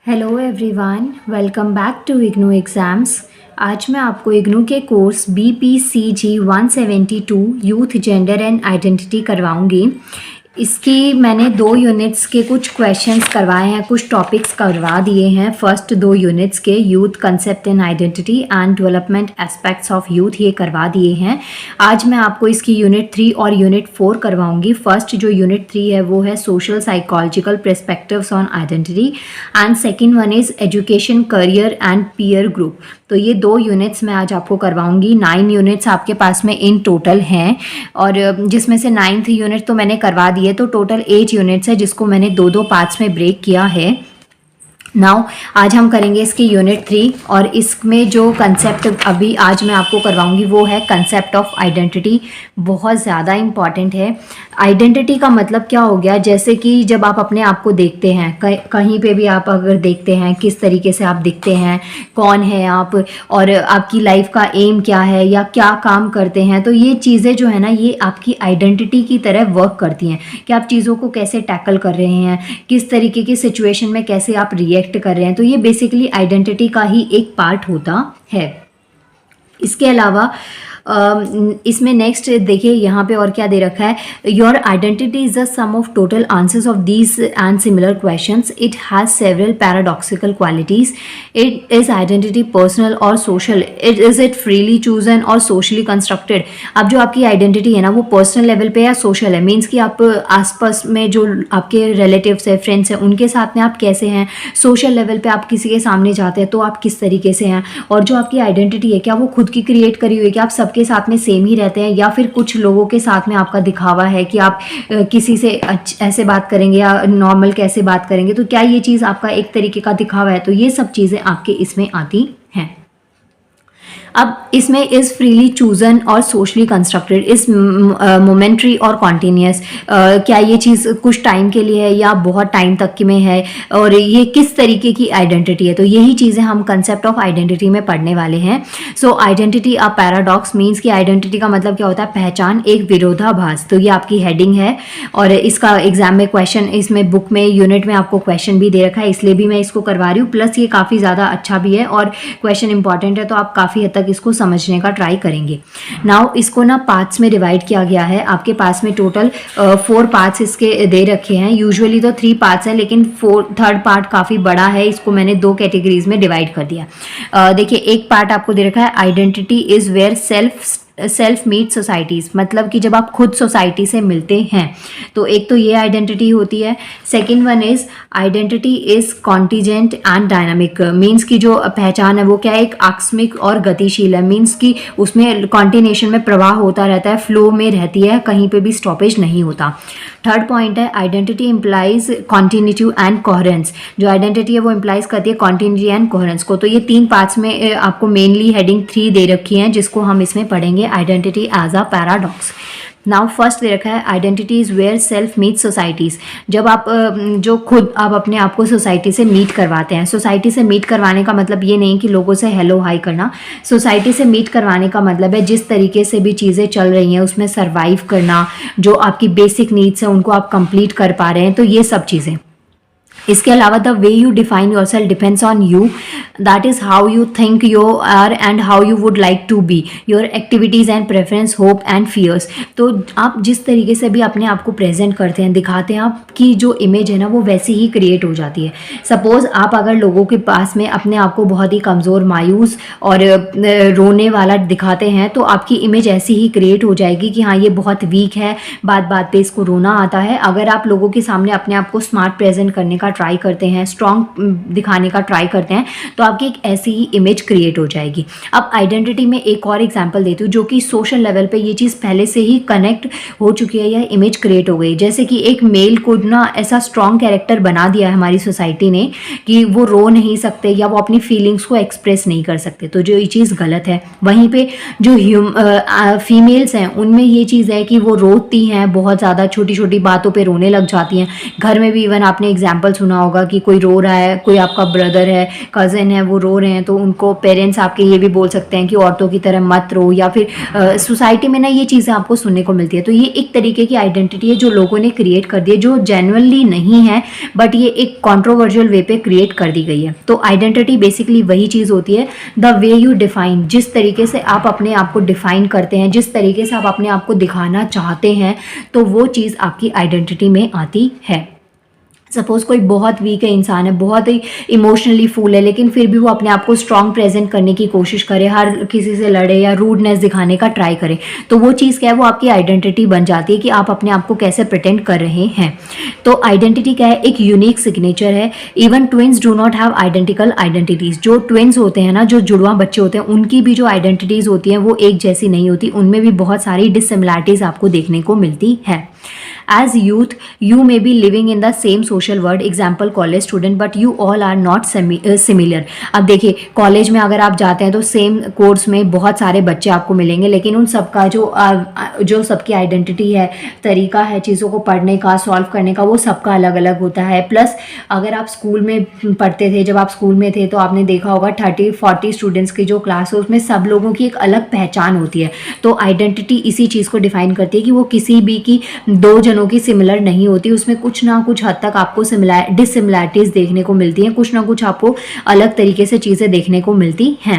Hello everyone, welcome back to IGNOU exams. आज मैं आपको इग्नू के course BPCG 172 youth gender and identity करवाऊंगी। इसकी मैंने 2 यूनिट्स के कुछ क्वेश्चंस करवाए हैं, कुछ टॉपिक्स करवा दिए हैं। फर्स्ट 2 यूनिट्स के youth concept and identity and development aspects of youth ये करवा दिए हैं। आज मैं आपको इसकी यूनिट 3 और यूनिट 4 करवाऊंगी। फर्स्ट जो यूनिट 3 है वो है social psychological perspectives on identity and second one is education career and peer group. तो ये 2 यूनिट्स मैं आज आपको करवाऊंगी। 9 यूनिट्स आपके पास में इन टोटल हैं और जिसमें से 9th यूनिट तो मैंने करवा दी है, तो टोटल 8 यूनिट्स है जिसको मैंने 2-2 पार्ट्स में ब्रेक किया है। नाउ आज हम करेंगे इसकी यूनिट 3 और इसमें जो कंसेप्ट अभी आज मैं आपको करवाऊंगी वो है कंसेप्ट ऑफ आइडेंटिटी। बहुत ज़्यादा इम्पॉर्टेंट है। आइडेंटिटी का मतलब क्या हो गया, जैसे कि जब आप अपने आप को देखते हैं, कहीं पे भी आप अगर देखते हैं किस तरीके से आप दिखते हैं, कौन है आप और आपकी लाइफ का एम क्या है या क्या काम करते हैं, तो ये चीज़ें जो है ना ये आपकी आइडेंटिटी की तरह वर्क करती हैं कि आप चीज़ों को कैसे टैकल कर रहे हैं, किस तरीके की सिचुएशन में कैसे आप रिएक्ट कर रहे हैं। तो ये बेसिकली आइडेंटिटी का ही एक पार्ट होता है। इसके अलावा इसमें नेक्स्ट देखिए यहाँ पे और क्या दे रखा है, your identity is the sum of total answers of these and similar questions. It has several paradoxical qualities. It is identity personal और social. Is it freely chosen और सोशली कंस्ट्रक्टेड। अब जो आपकी आइडेंटिटी है ना वो पर्सनल लेवल पे या सोशल है, मीन्स कि आप आसपास में जो आपके रिलेटिव्स है, फ्रेंड्स हैं, उनके साथ में आप कैसे हैं। सोशल लेवल पे आप किसी के सामने जाते हैं तो आप किस तरीके से हैं। और जो आपकी आइडेंटिटी है क्या वो खुद की क्रिएट करी हुई है कि आप सबके साथ में सेम ही रहते हैं, या फिर कुछ लोगों के साथ में आपका दिखावा है कि आप किसी से ऐसे बात करेंगे या नॉर्मल कैसे बात करेंगे, तो क्या ये चीज़ आपका एक तरीके का दिखावा है। तो ये सब चीज़ें आपके इसमें आती हैं। अब इसमें इज़ फ्रीली चूजन और सोशली कंस्ट्रक्टेड, इस मोमेंट्री और कॉन्टीन्यूस, क्या ये चीज़ कुछ टाइम के लिए है या बहुत टाइम तक में है, और ये किस तरीके की आइडेंटिटी है। तो यही चीज़ें हम कंसेप्ट ऑफ आइडेंटिटी में पढ़ने वाले हैं। सो आइडेंटिटी अ पैराडॉक्स मीन्स कि आइडेंटिटी का मतलब क्या होता है, पहचान, एक विरोधाभास। तो ये आपकी हेडिंग है और इसका एग्जाम में क्वेश्चन, इसमें बुक में यूनिट में आपको क्वेश्चन भी दे रखा है, इसलिए भी मैं इसको करवा रही हूँ। प्लस ये काफ़ी ज़्यादा अच्छा भी है और क्वेश्चन इंपॉर्टेंट है, तो आप काफ़ी हद तक इसको समझने का ट्राई करेंगे। नाउ इसको ना पार्ट्स में डिवाइड किया गया है। आपके पास में टोटल 4 पार्ट्स इसके दे रखे हैं। यूजुअली तो 3 पार्ट्स हैं, लेकिन थर्ड पार्ट काफ़ी बड़ा है, इसको मैंने 2 कैटेगरीज में डिवाइड कर दिया। देखिए एक पार्ट आपको दे रखा है, identity is where self meet societies, मतलब कि जब आप खुद सोसाइटी से मिलते हैं तो एक तो ये आइडेंटिटी होती है। Second one is identity is contingent and dynamic, means की जो पहचान है वो क्या है, एक आकस्मिक और गतिशील है, मीन्स कि उसमें कॉन्टिनेशन में प्रवाह होता रहता है, फ्लो में रहती है, कहीं पे भी स्टॉपेज नहीं होता। थर्ड पॉइंट है identity implies continuity and coherence, जो आइडेंटिटी है वो इम्प्लाइज करती है कॉन्टिन्यूटी एंड कोहेरेंस को। तो ये 3 पार्ट्स में आपको मेनली हेडिंग 3 दे रखी है, जिसको हम इसमें पढ़ेंगे identity as a paradox. Now first दे रखा है identity is where self meet societies, जब आप जो खुद आप अपने आप को सोसाइटी से मीट करवाते हैं। सोसाइटी से मीट करवाने का मतलब ये नहीं कि लोगों से हेलो हाई करना। सोसाइटी से मीट करवाने का मतलब है जिस तरीके से भी चीज़ें चल रही हैं उसमें सर्वाइव करना, जो आपकी बेसिक नीड्स हैं उनको आप कंप्लीट कर पा रहे हैं, तो ये सब चीज़ें। इसके अलावा the way you define yourself depends on you, that is how you think you are and how you would like to be, your activities and preference, hope and fears. तो आप जिस तरीके से भी अपने आप को प्रेजेंट करते हैं, दिखाते हैं, आपकी जो इमेज है ना वो वैसे ही क्रिएट हो जाती है। सपोज आप अगर लोगों के पास में अपने आप को बहुत ही कमज़ोर, मायूस और रोने वाला दिखाते हैं, तो आपकी इमेज ऐसी ही क्रिएट हो जाएगी कि हाँ ये बहुत वीक है, बात बात पे इसको रोना आता है। अगर आप लोगों के सामने अपने आप को स्मार्ट प्रेजेंट करने का ट्राई करते हैं, स्ट्रॉन्ग दिखाने का ट्राई करते हैं, तो आपकी एक ऐसी ही इमेज क्रिएट हो जाएगी। अब आइडेंटिटी में एक और एग्जांपल देती हूँ, जो कि सोशल लेवल पे ये चीज़ पहले से ही कनेक्ट हो चुकी है, यह इमेज क्रिएट हो गई। जैसे कि एक मेल को ना ऐसा स्ट्रॉन्ग कैरेक्टर बना दिया है हमारी सोसाइटी ने कि वो रो नहीं सकते या वो अपनी फीलिंग्स को एक्सप्रेस नहीं कर सकते, तो जो ये चीज़ गलत है। वहीं पे जो फीमेल्स हैं उनमें ये चीज़ है कि वो रोती हैं बहुत ज़्यादा, छोटी छोटी बातों पर रोने लग जाती हैं। घर में भी इवन आपने एग्जाम्पल सुना होगा कि कोई रो रहा है, कोई आपका ब्रदर है, कज़न है, वो रो रहे हैं, तो उनको पेरेंट्स आपके ये भी बोल सकते हैं कि औरतों की तरह मत रो, या फिर सोसाइटी में ना ये चीज़ें आपको सुनने को मिलती है। तो ये एक तरीके की आइडेंटिटी है जो लोगों ने क्रिएट कर दी है, जो जेन्युइनली नहीं है, बट ये एक कॉन्ट्रोवर्शियल वे पे क्रिएट कर दी गई है। तो आइडेंटिटी बेसिकली वही चीज़ होती है, द वे यू डिफाइन, जिस तरीके से आप अपने आप को डिफाइन करते हैं, जिस तरीके से आप अपने आप को दिखाना चाहते हैं, तो वो चीज़ आपकी आइडेंटिटी में आती है। सपोज़ कोई बहुत वीक है इंसान है, बहुत ही इमोशनली फुल है, लेकिन फिर भी वो अपने आप को स्ट्रॉन्ग प्रेजेंट करने की कोशिश करे, हर किसी से लड़े या रूडनेस दिखाने का ट्राई करे, तो वो चीज़ क्या है, वो आपकी आइडेंटिटी बन जाती है कि आप अपने आप को कैसे प्रिटेंड कर रहे हैं। तो आइडेंटिटी क्या है, एक यूनिक सिग्नेचर है। Even twins do not have identical identities. जो ट्विंस होते हैं ना, जो जुड़वा बच्चे होते हैं, उनकी भी जो आइडेंटिटीज़ होती हैं वो एक जैसी नहीं होती, उनमें भी बहुत सारी डिससिमिलैरिटीज़ आपको देखने को मिलती है। As youth, you may be living in the same social world, example college student, but you all are not similar. अब देखिए, कॉलेज में अगर आप जाते हैं तो सेम कोर्स में बहुत सारे बच्चे आपको मिलेंगे, लेकिन उन सबका जो सबकी आइडेंटिटी है, तरीका है चीज़ों को पढ़ने का, सॉल्व करने का, वो सबका अलग अलग होता है। प्लस अगर आप स्कूल में पढ़ते थे, जब आप स्कूल में थे, तो आपने देखा होगा 30-40 स्टूडेंट्स की जो क्लास है उसमें सब लोगों की एक अलग पहचान होती है। तो आइडेंटिटी इसी चीज़ को डिफाइन करती है कि वो किसी भी की दो जनों की सिमिलर नहीं होती, उसमें कुछ ना कुछ हद तक आपको डिससिमिलैरिटीज देखने को मिलती हैं, कुछ ना कुछ आपको अलग तरीके से चीज़ें देखने को मिलती हैं।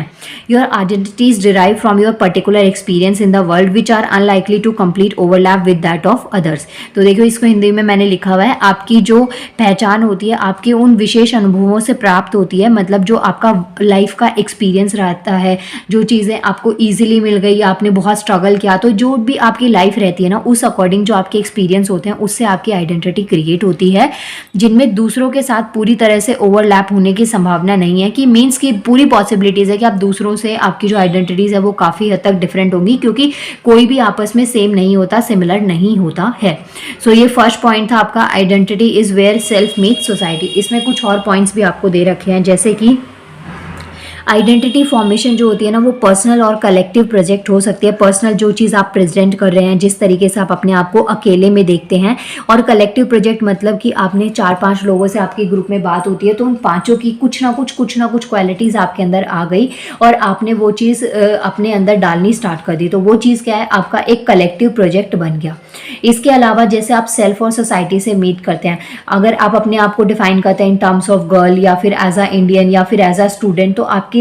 Your identities derive from your particular experience in the world which are unlikely to complete overlap with that of others. तो देखो, इसको हिंदी में मैंने लिखा हुआ है, आपकी जो पहचान होती है आपके उन विशेष अनुभवों से प्राप्त होती है, मतलब जो आपका लाइफ का एक्सपीरियंस रहता है, जो चीज़ें आपको ईजिली मिल गई, आपने बहुत स्ट्रगल किया, तो जो भी आपकी लाइफ रहती है ना, उस अकॉर्डिंग जो आपके एक्सपीरियंस होते हैं उससे आपकी आइडेंटिटी क्रिएट होती है, जिनमें दूसरों के साथ पूरी तरह से ओवरलैप होने की संभावना नहीं है, कि मीन्स की पूरी पॉसिबिलिटीज़ है कि आप दूसरों से आपकी जो आइडेंटिटीज़ है वो काफ़ी हद तक डिफरेंट होंगी, क्योंकि कोई भी आपस में सेम नहीं होता, सिमिलर नहीं होता है। सो ये फर्स्ट पॉइंट था आपका, identity is where self meets society. इसमें कुछ और पॉइंट्स भी आपको दे रखे हैं, जैसे कि आइडेंटिटी फॉर्मेशन जो होती है ना, वो पर्सनल और कलेक्टिव प्रोजेक्ट हो सकती है। पर्सनल जो चीज़ आप प्रेजेंट कर रहे हैं, जिस तरीके से आप अपने आप को अकेले में देखते हैं, और कलेक्टिव प्रोजेक्ट मतलब कि आपने 4-5 लोगों से आपके ग्रुप में बात होती है, तो उन पांचों की कुछ ना कुछ क्वालिटीज़ आपके अंदर आ गई और आपने वो चीज़ अपने अंदर डालनी स्टार्ट कर दी, तो वो चीज़ क्या है, आपका एक कलेक्टिव प्रोजेक्ट बन गया। इसके अलावा जैसे आप सेल्फ और सोसाइटी से मीट करते हैं, अगर आप अपने आप को डिफाइन करते हैं इन टर्म्स ऑफ गर्ल, या फिर एज अ इंडियन, या फिर एज अ स्टूडेंट, तो आपका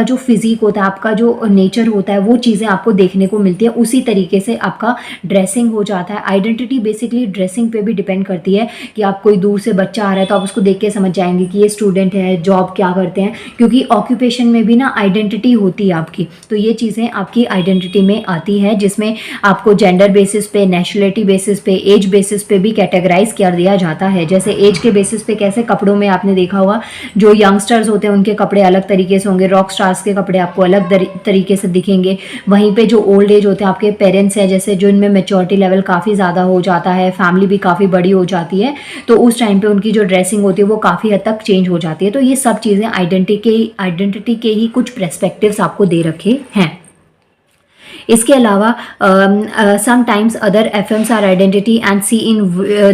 जो फिजिक होता है, आपका जो नेचर होता है, वो चीज़ें आपको देखने को मिलती है। उसी तरीके से आपका ड्रेसिंग हो जाता है। आइडेंटिटी बेसिकली ड्रेसिंग पे भी डिपेंड करती है, कि आप कोई दूर से बच्चा आ रहा है तो आप उसको देख के समझ जाएंगे कि ये स्टूडेंट है, जॉब क्या करते हैं, क्योंकि ऑक्यूपेशन में भी ना आइडेंटिटी होती है आपकी। तो ये चीज़ें आपकी आइडेंटिटी में आती है, जिसमें आपको जेंडर बेसिस पे, नेशनलिटी बेसिस पे, एज बेसिस पे भी कैटेगराइज कर दिया जाता है। जैसे एज के बेसिस पे कैसे कपड़ों में आपने देखा होगा, जो यंगस्टर्स होते हैं उनके कपड़े अलग तरीके से होंगे, रॉक स्टार्स के कपड़े आपको अलग तरीके से दिखेंगे। वहीं पे जो ओल्ड एज होते हैं, आपके पेरेंट्स हैं जैसे, जो इनमें मैच्योरिटी लेवल काफ़ी ज़्यादा हो जाता है, फैमिली भी काफ़ी बड़ी हो जाती है, तो उस टाइम पे उनकी जो ड्रेसिंग होती है वो काफ़ी हद तक चेंज हो जाती है। तो ये सब चीज़ें आइडेंटिटी के ही कुछ पर्सपेक्टिव्स आपको दे रखे हैं। इसके अलावा sometimes other affirms our identity and see in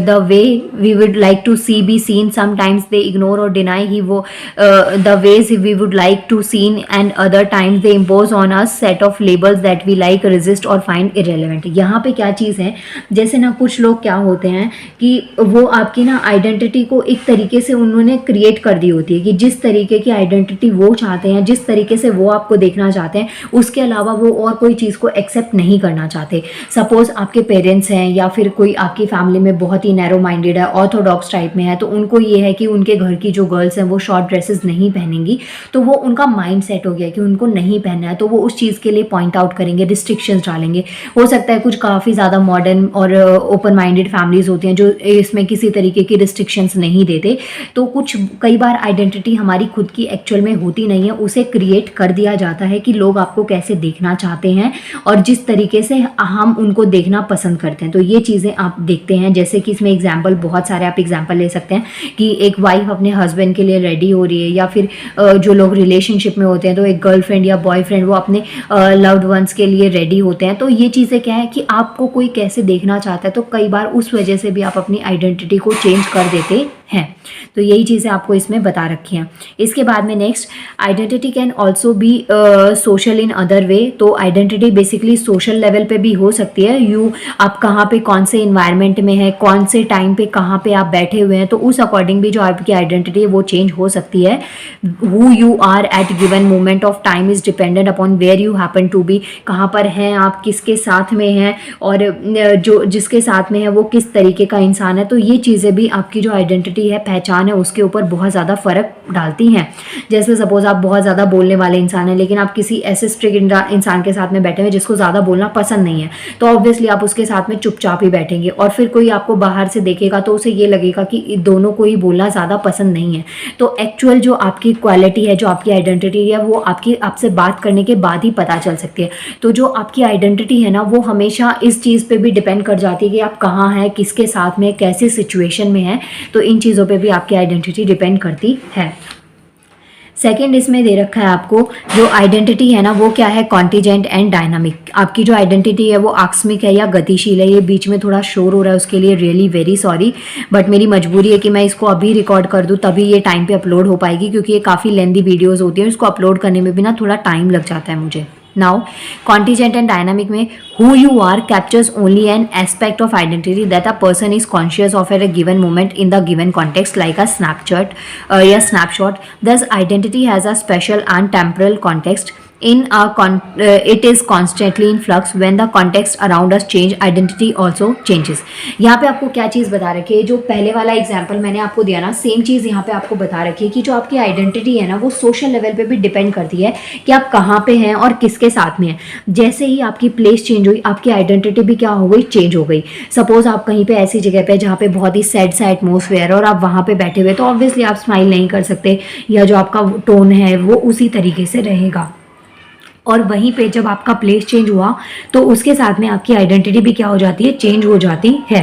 the way we would like to see be seen, sometimes they ignore or deny ही वो the ways we would like to seen, and other times they impose on us set of labels that we like, resist or find irrelevant. यहाँ पे क्या चीज़ है, जैसे ना कुछ लोग क्या होते हैं कि वो आपकी ना आइडेंटिटी को एक तरीके से उन्होंने क्रिएट कर दी होती है, कि जिस तरीके की आइडेंटिटी वो चाहते हैं, जिस तरीके से वो आपको देखना चाहते हैं, उसके अलावा वो और कोई चीज़ को एक्सेप्ट नहीं करना चाहते। सपोज आपके पेरेंट्स हैं, या फिर कोई आपकी फैमिली में बहुत ही नैरो माइंडेड है, ऑर्थोडॉक्स टाइप में है, तो उनको ये है कि उनके घर की जो गर्ल्स हैं वो शॉर्ट ड्रेसेस नहीं पहनेंगी, तो वो उनका माइंड सेट हो गया कि उनको नहीं पहनना है, तो वो उस चीज़ के लिए पॉइंट आउट करेंगे, रिस्ट्रिक्शंस डालेंगे। हो सकता है कुछ काफ़ी ज़्यादा मॉडर्न और ओपन माइंडेड फैमिलीज होती हैं जो इसमें किसी तरीके की रिस्ट्रिक्शंस नहीं देते, तो कुछ कई बार आइडेंटिटी हमारी खुद की एक्चुअल में होती नहीं है, उसे क्रिएट कर दिया जाता है कि लोग आपको कैसे देखना चाहते हैं और जिस तरीके से हम उनको देखना पसंद करते हैं। तो ये चीज़ें आप देखते हैं, जैसे कि इसमें एग्जाम्पल बहुत सारे आप एग्जाम्पल ले सकते हैं, कि एक वाइफ अपने हस्बैंड के लिए रेडी हो रही है, या फिर जो लोग रिलेशनशिप में होते हैं तो एक गर्लफ्रेंड या बॉयफ्रेंड वो अपने लव्ड वंस के लिए रेडी होते हैं। तो ये चीज़ें क्या है कि आपको कोई कैसे देखना चाहता है, तो कई बार उस वजह से भी आप अपनी आइडेंटिटी को चेंज कर देते हैं। तो यही चीज़ें आपको इसमें बता रखी हैं। इसके बाद में next, identity can also be social in other way. तो आइडेंटिटी बेसिकली सोशल लेवल पे भी हो सकती है। आप कहाँ पे कौन से इन्वायरमेंट में है, कौन से टाइम पे कहाँ पे आप बैठे हुए हैं, तो उस अकॉर्डिंग भी जो आपकी आइडेंटिटी है वो चेंज हो सकती है। Who you are at given moment of time is dependent upon where you happen to be. कहाँ पर हैं आप, किसके साथ में हैं, और जो जिसके साथ में है वो किस तरीके का इंसान है। तो ये चीज़ें भी आपकी जो आइडेंटिटी है, पहचान है, उसके ऊपर बहुत ज़्यादा फ़र्क डालती हैं। जैसे सपोज आप बहुत ज़्यादा बोलने वाले इंसान हैं, लेकिन आप किसी ऐसे स्ट्रिक्ट इंसान के साथ में बैठे हुए जिसको ज़्यादा बोलना पसंद नहीं है, तो ऑब्वियसली आप उसके साथ में चुपचाप ही बैठेंगे। और फिर कोई आपको बाहर से देखेगा तो उसे ये लगेगा कि दोनों को ही बोलना ज़्यादा पसंद नहीं है। तो एक्चुअल जो आपकी क्वालिटी है, जो आपकी आइडेंटिटी है, वो आपसे बात करने के बाद ही पता चल सकती है। तो जो आपकी आइडेंटिटी है ना, वो हमेशा इस चीज़ पे भी डिपेंड कर जाती है कि आप कहाँ हैं, किसके साथ में, कैसे सिचुएशन में हैं। तो इन चीज़ों पे भी आपकी आइडेंटिटी डिपेंड करती है। सेकेंड इसमें दे रखा है आपको जो आइडेंटिटी है ना, वो क्या है, कॉन्टीजेंट एंड डायनामिक। आपकी जो आइडेंटिटी है वो आकस्मिक है या गतिशील है। ये बीच में थोड़ा शोर हो रहा है, उसके लिए रियली वेरी सॉरी, बट मेरी मजबूरी है कि मैं इसको अभी रिकॉर्ड कर दूँ तभी ये टाइम पे अपलोड हो पाएगी, क्योंकि ये काफ़ी लेंदी वीडियोज़ होती हैं, इसको अपलोड करने में भी ना थोड़ा टाइम लग जाता है मुझे। Now, contingent and dynamic में who you are captures only an aspect of identity that a person is conscious of at a given moment in the given context, like a snapshot. Thus, identity has a special and temporal context. It is constantly in flux. When the context around us change, identity also changes. यहाँ पे आपको क्या चीज़ बता रखी है, जो पहले वाला एग्जाम्पल मैंने आपको दिया ना, सेम चीज़ यहाँ पे आपको बता रखी है कि जो आपकी आइडेंटिटी है ना, वो सोशल लेवल पे भी डिपेंड करती है कि आप कहाँ पे हैं और किसके साथ में हैं। जैसे ही आपकी प्लेस चेंज हुई, आपकी आइडेंटिटी भी क्या हो गई, चेंज हो गई। सपोज आप कहीं पे ऐसी जगह पे जहाँ पे बहुत ही सैड सा एटमोसफेयर और आप वहाँ पे बैठे हुए, तो ऑब्वियसली आप स्माइल नहीं कर सकते, या जो आपका टोन है वो उसी तरीके से रहेगा। और वहीं पे जब आपका प्लेस चेंज हुआ तो उसके साथ में आपकी आइडेंटिटी भी क्या हो जाती है, चेंज हो जाती है।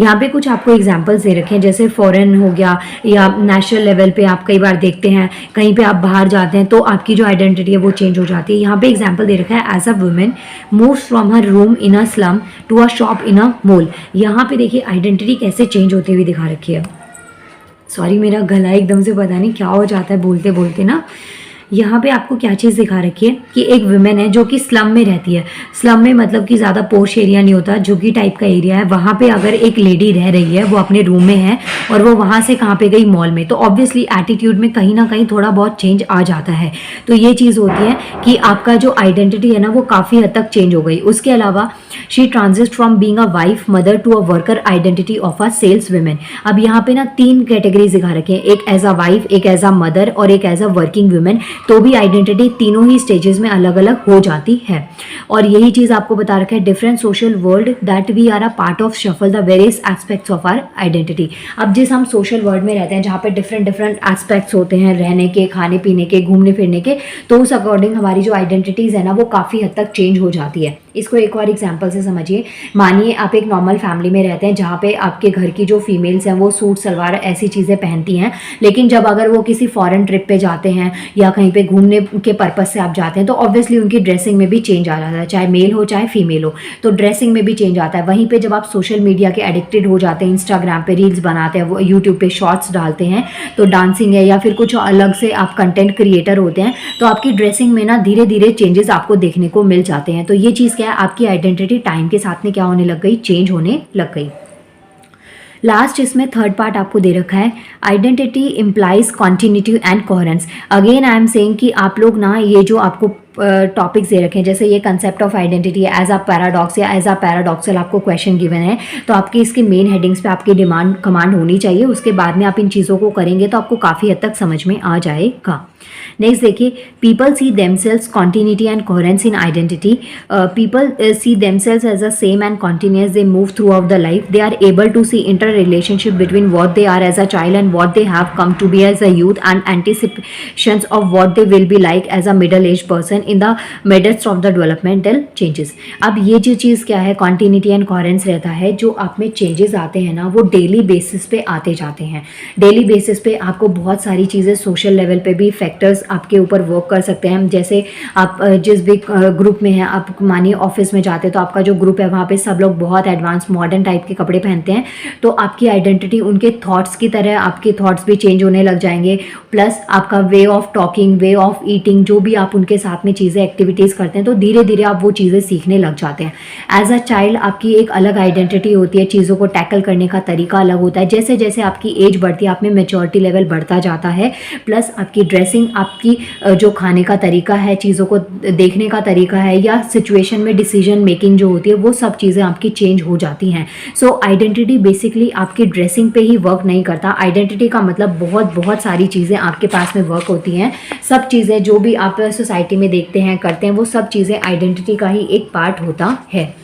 यहाँ पे कुछ आपको एग्जांपल्स दे रखे हैं, जैसे फॉरेन हो गया या नेशनल लेवल पे आप कई बार देखते हैं, कहीं पे आप बाहर जाते हैं तो आपकी जो आइडेंटिटी है वो चेंज हो जाती है। यहाँ पे एग्जाम्पल दे रखा है, as a women moves from her room in a slum to a shop in a mall. यहाँ पे देखिए आइडेंटिटी कैसे चेंज होती हुई दिखा रखी है। सॉरी, मेरा गला एकदम से पता नहीं क्या हो जाता है बोलते बोलते ना। यहाँ पे आपको क्या चीज़ दिखा रखी है कि एक वुमेन है जो कि स्लम में रहती है। स्लम में मतलब कि ज़्यादा पोश एरिया नहीं होता, झुग्गी टाइप का एरिया है। वहाँ पे अगर एक लेडी रह रही है, वो अपने रूम में है और वो वहाँ से कहाँ पे गई, मॉल में, तो ऑब्वियसली एटीट्यूड में कहीं ना कहीं थोड़ा बहुत चेंज आ जाता है। तो ये चीज़ होती है कि आपका जो आइडेंटिटी है ना, वो काफ़ी हद तक चेंज हो गई। उसके अलावा she transit from being a wife, mother to a worker identity of a sales women. अब यहाँ पे ना 3 कैटेगरीज दिखा रखे हैं, एक एज अ वाइफ, एक एज अ मदर और एक एज अ वर्किंग वुमेन। तो भी आइडेंटिटी तीनों ही स्टेजेस में अलग अलग हो जाती है। और यही चीज़ आपको बता रखा है, different social world that we are a part of shuffle the various aspects of our identity. अब जिस हम सोशल वर्ल्ड में रहते हैं, जहाँ पे डिफरेंट डिफरेंट एस्पेक्ट्स होते हैं, रहने के, खाने पीने के, घूमने फिरने के, तो उस अकॉर्डिंग हमारी जो आइडेंटिटीज़ है ना, वो काफ़ी हद तक चेंज हो जाती है। इसको एक और एग्जांपल से समझिए। मानिए आप एक नॉर्मल फैमिली में रहते हैं, जहाँ पे आपके घर की जो फीमेल्स हैं वो सूट सलवार ऐसी चीज़ें पहनती हैं, लेकिन जब अगर वो किसी फॉरेन ट्रिप पे जाते हैं या कहीं पे घूमने के पर्पज से आप जाते हैं, तो ऑब्वियसली उनकी ड्रेसिंग में भी चेंज आ जाता है, चाहे मेल हो चाहे फीमेल हो, तो ड्रेसिंग में भी चेंज आता है। वहीं पे जब आप सोशल मीडिया के एडिक्टेड हो जाते हैं, इंस्टाग्राम पे रील्स बनाते हैं, वो यूट्यूब पे शॉर्ट्स डालते हैं, तो डांसिंग है या फिर कुछ अलग से आप कंटेंट क्रिएटर होते हैं, तो आपकी ड्रेसिंग में ना धीरे धीरे चेंजेस आपको देखने को मिल जाते हैं। तो ये चीज़ क्या है, आपकी आइडेंटिटी टाइम के साथ में क्या होने लग गई, चेंज होने लग गई। लास्ट इसमें थर्ड पार्ट आपको दे रखा है, identity implies continuity and coherence. Again I am saying कि आप लोग ना ये जो आपको टॉपिक्स दे रखे हैं, जैसे ये कंसेप्ट ऑफ आइडेंटिटी है एज अ पैराडॉक्स या एज अ पैराडॉक्सल आपको क्वेश्चन गिवन है, तो आपकी इसके मेन हेडिंग्स पे आपकी कमांड होनी चाहिए। उसके बाद में आप इन चीज़ों को करेंगे तो आपको काफ़ी हद तक समझ में आ जाएगा। नेक्स्ट देखिए, people see themselves continuity and coherence in identity. People see themselves as a same and continuous, they move throughout the life, they are able to see interrelationship between what they are as a child and what they have come to be as a youth and anticipations of what they will be like as a middle age person in the midst of the developmental changes. अब ये जो चीज़ क्या है, continuity and coherence रहता है, जो आप में चेंजेस आते हैं ना, वो डेली बेसिस पे आते जाते हैं। डेली बेसिस पे आपको बहुत सारी चीज़ें सोशल लेवल पे भी इफेक्ट फैक्टर्स आपके ऊपर वर्क कर सकते हैं। जैसे आप जिस भी ग्रुप में हैं, आप मानिए ऑफिस में जाते हैं तो आपका जो ग्रुप है वहाँ पे सब लोग बहुत एडवांस मॉडर्न टाइप के कपड़े पहनते हैं, तो आपकी आइडेंटिटी उनके थॉट्स की तरह आपके थॉट्स भी चेंज होने लग जाएंगे। प्लस आपका way of talking, way of eating, जो भी आप उनके साथ में चीज़ें एक्टिविटीज़ करते हैं तो धीरे धीरे आप वो चीज़ें सीखने लग जाते हैं। एज अ चाइल्ड आपकी एक अलग आइडेंटिटी होती है, चीज़ों को टैकल करने का तरीका अलग होता है। जैसे जैसे आपकी एज बढ़ती है, आप में मेच्योरिटी लेवल बढ़ता जाता है। प्लस आपकी ड्रेसिंग, आपकी जो खाने का तरीका है, चीज़ों को देखने का तरीका है, या सिचुएशन में डिसीजन मेकिंग जो होती है, वो सब चीज़ें आपकी चेंज हो जाती हैं। सो आइडेंटिटी बेसिकली आपकी ड्रेसिंग पे ही वर्क नहीं करता। आइडेंटिटी का मतलब बहुत बहुत सारी चीज़ें आपके पास में वर्क होती हैं। सब चीज़ें जो भी आप सोसाइटी में देखते हैं, करते हैं, वो सब चीज़ें आइडेंटिटी का ही एक पार्ट होता है।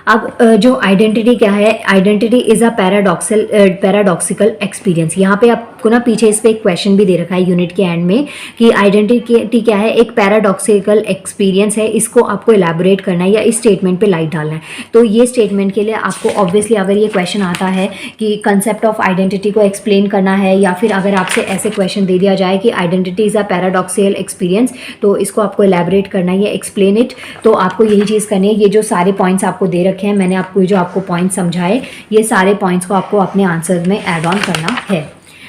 अब जो आइडेंटिटी क्या है, identity is a paradoxical experience. यहाँ पे आपको ना पीछे इस पे एक क्वेश्चन भी दे रखा है यूनिट के एंड में कि आइडेंटिटी क्या है, एक पैराडॉक्सिकल एक्सपीरियंस है। इसको आपको एलैबोरेट करना है या इस स्टेटमेंट पे लाइट डालना है। तो ये स्टेटमेंट के लिए आपको ऑब्वियसली अगर ये क्वेश्चन आता है कि कंसेप्ट ऑफ आइडेंटिटी को एक्सप्लेन करना है, या फिर अगर आपसे ऐसे क्वेश्चन दे दिया जाए कि identity is a paradoxical experience, तो इसको आपको एलैबोरेट करना है या एक्सप्लेन इट। तो आपको यही चीज़ करनी है। ये जो सारे पॉइंट्स आपको दे रखे हैं, मैंने आपको जो आपको पॉइंट समझाए, ये सारे पॉइंट्स को आपको अपने आंसर में ऐड ऑन करना है।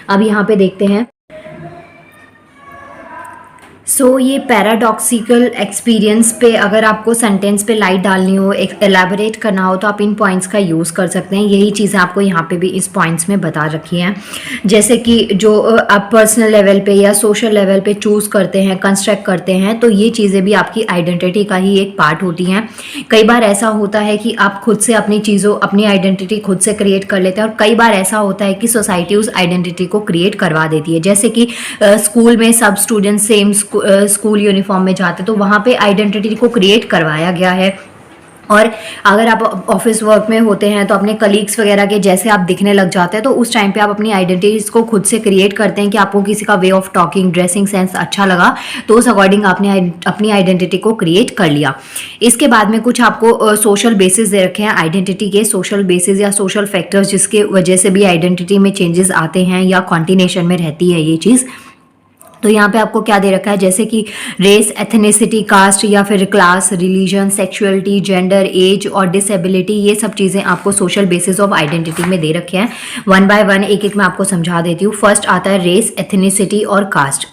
अब यहाँ पे देखते हैं। ये पैराडॉक्सिकल एक्सपीरियंस पे अगर आपको सेंटेंस पे लाइट डालनी हो, एलैबोरेट करना हो, तो आप इन पॉइंट्स का यूज़ कर सकते हैं। यही चीज़ें आपको यहाँ पे भी इस पॉइंट्स में बता रखी हैं। जैसे कि जो आप पर्सनल लेवल पे या सोशल लेवल पे चूज़ करते हैं, कंस्ट्रक्ट करते हैं, तो ये चीज़ें भी आपकी आइडेंटिटी का ही एक पार्ट होती हैं। कई बार ऐसा होता है कि आप खुद से अपनी आइडेंटिटी खुद से क्रिएट कर लेते हैं, और कई बार ऐसा होता है कि सोसाइटी उस आइडेंटिटी को क्रिएट करवा देती है। जैसे कि स्कूल में सब स्टूडेंट सेम स्कूल यूनिफॉर्म में जाते, तो वहाँ पे आइडेंटिटी को क्रिएट करवाया गया है। और अगर आप ऑफिस वर्क में होते हैं तो अपने कलीग्स वगैरह के जैसे आप दिखने लग जाते हैं, तो उस टाइम पे आप अपनी आइडेंटिटीज को खुद से क्रिएट करते हैं कि आपको किसी का way of talking, dressing sense अच्छा लगा, तो उस अकॉर्डिंग आपने अपनी आइडेंटिटी को क्रिएट कर लिया। इसके बाद में कुछ आपको सोशल बेसिस दे रखे हैं आइडेंटिटी के, सोशल बेसिस या सोशल फैक्टर्स जिसके वजह से भी आइडेंटिटी में चेंजेस आते हैं या कॉन्टिन्यूशन में रहती है ये चीज़। तो यहाँ पे आपको क्या दे रखा है, जैसे कि रेस, एथनिसिटी, कास्ट या फिर class, religion, sexuality, gender, age और डिसेबिलिटी, ये सब चीज़ें आपको सोशल बेसिस ऑफ आइडेंटिटी में दे रखे हैं। वन बाय वन एक एक मैं आपको समझा देती हूँ। फर्स्ट आता है रेस, एथनिसिटी और कास्ट।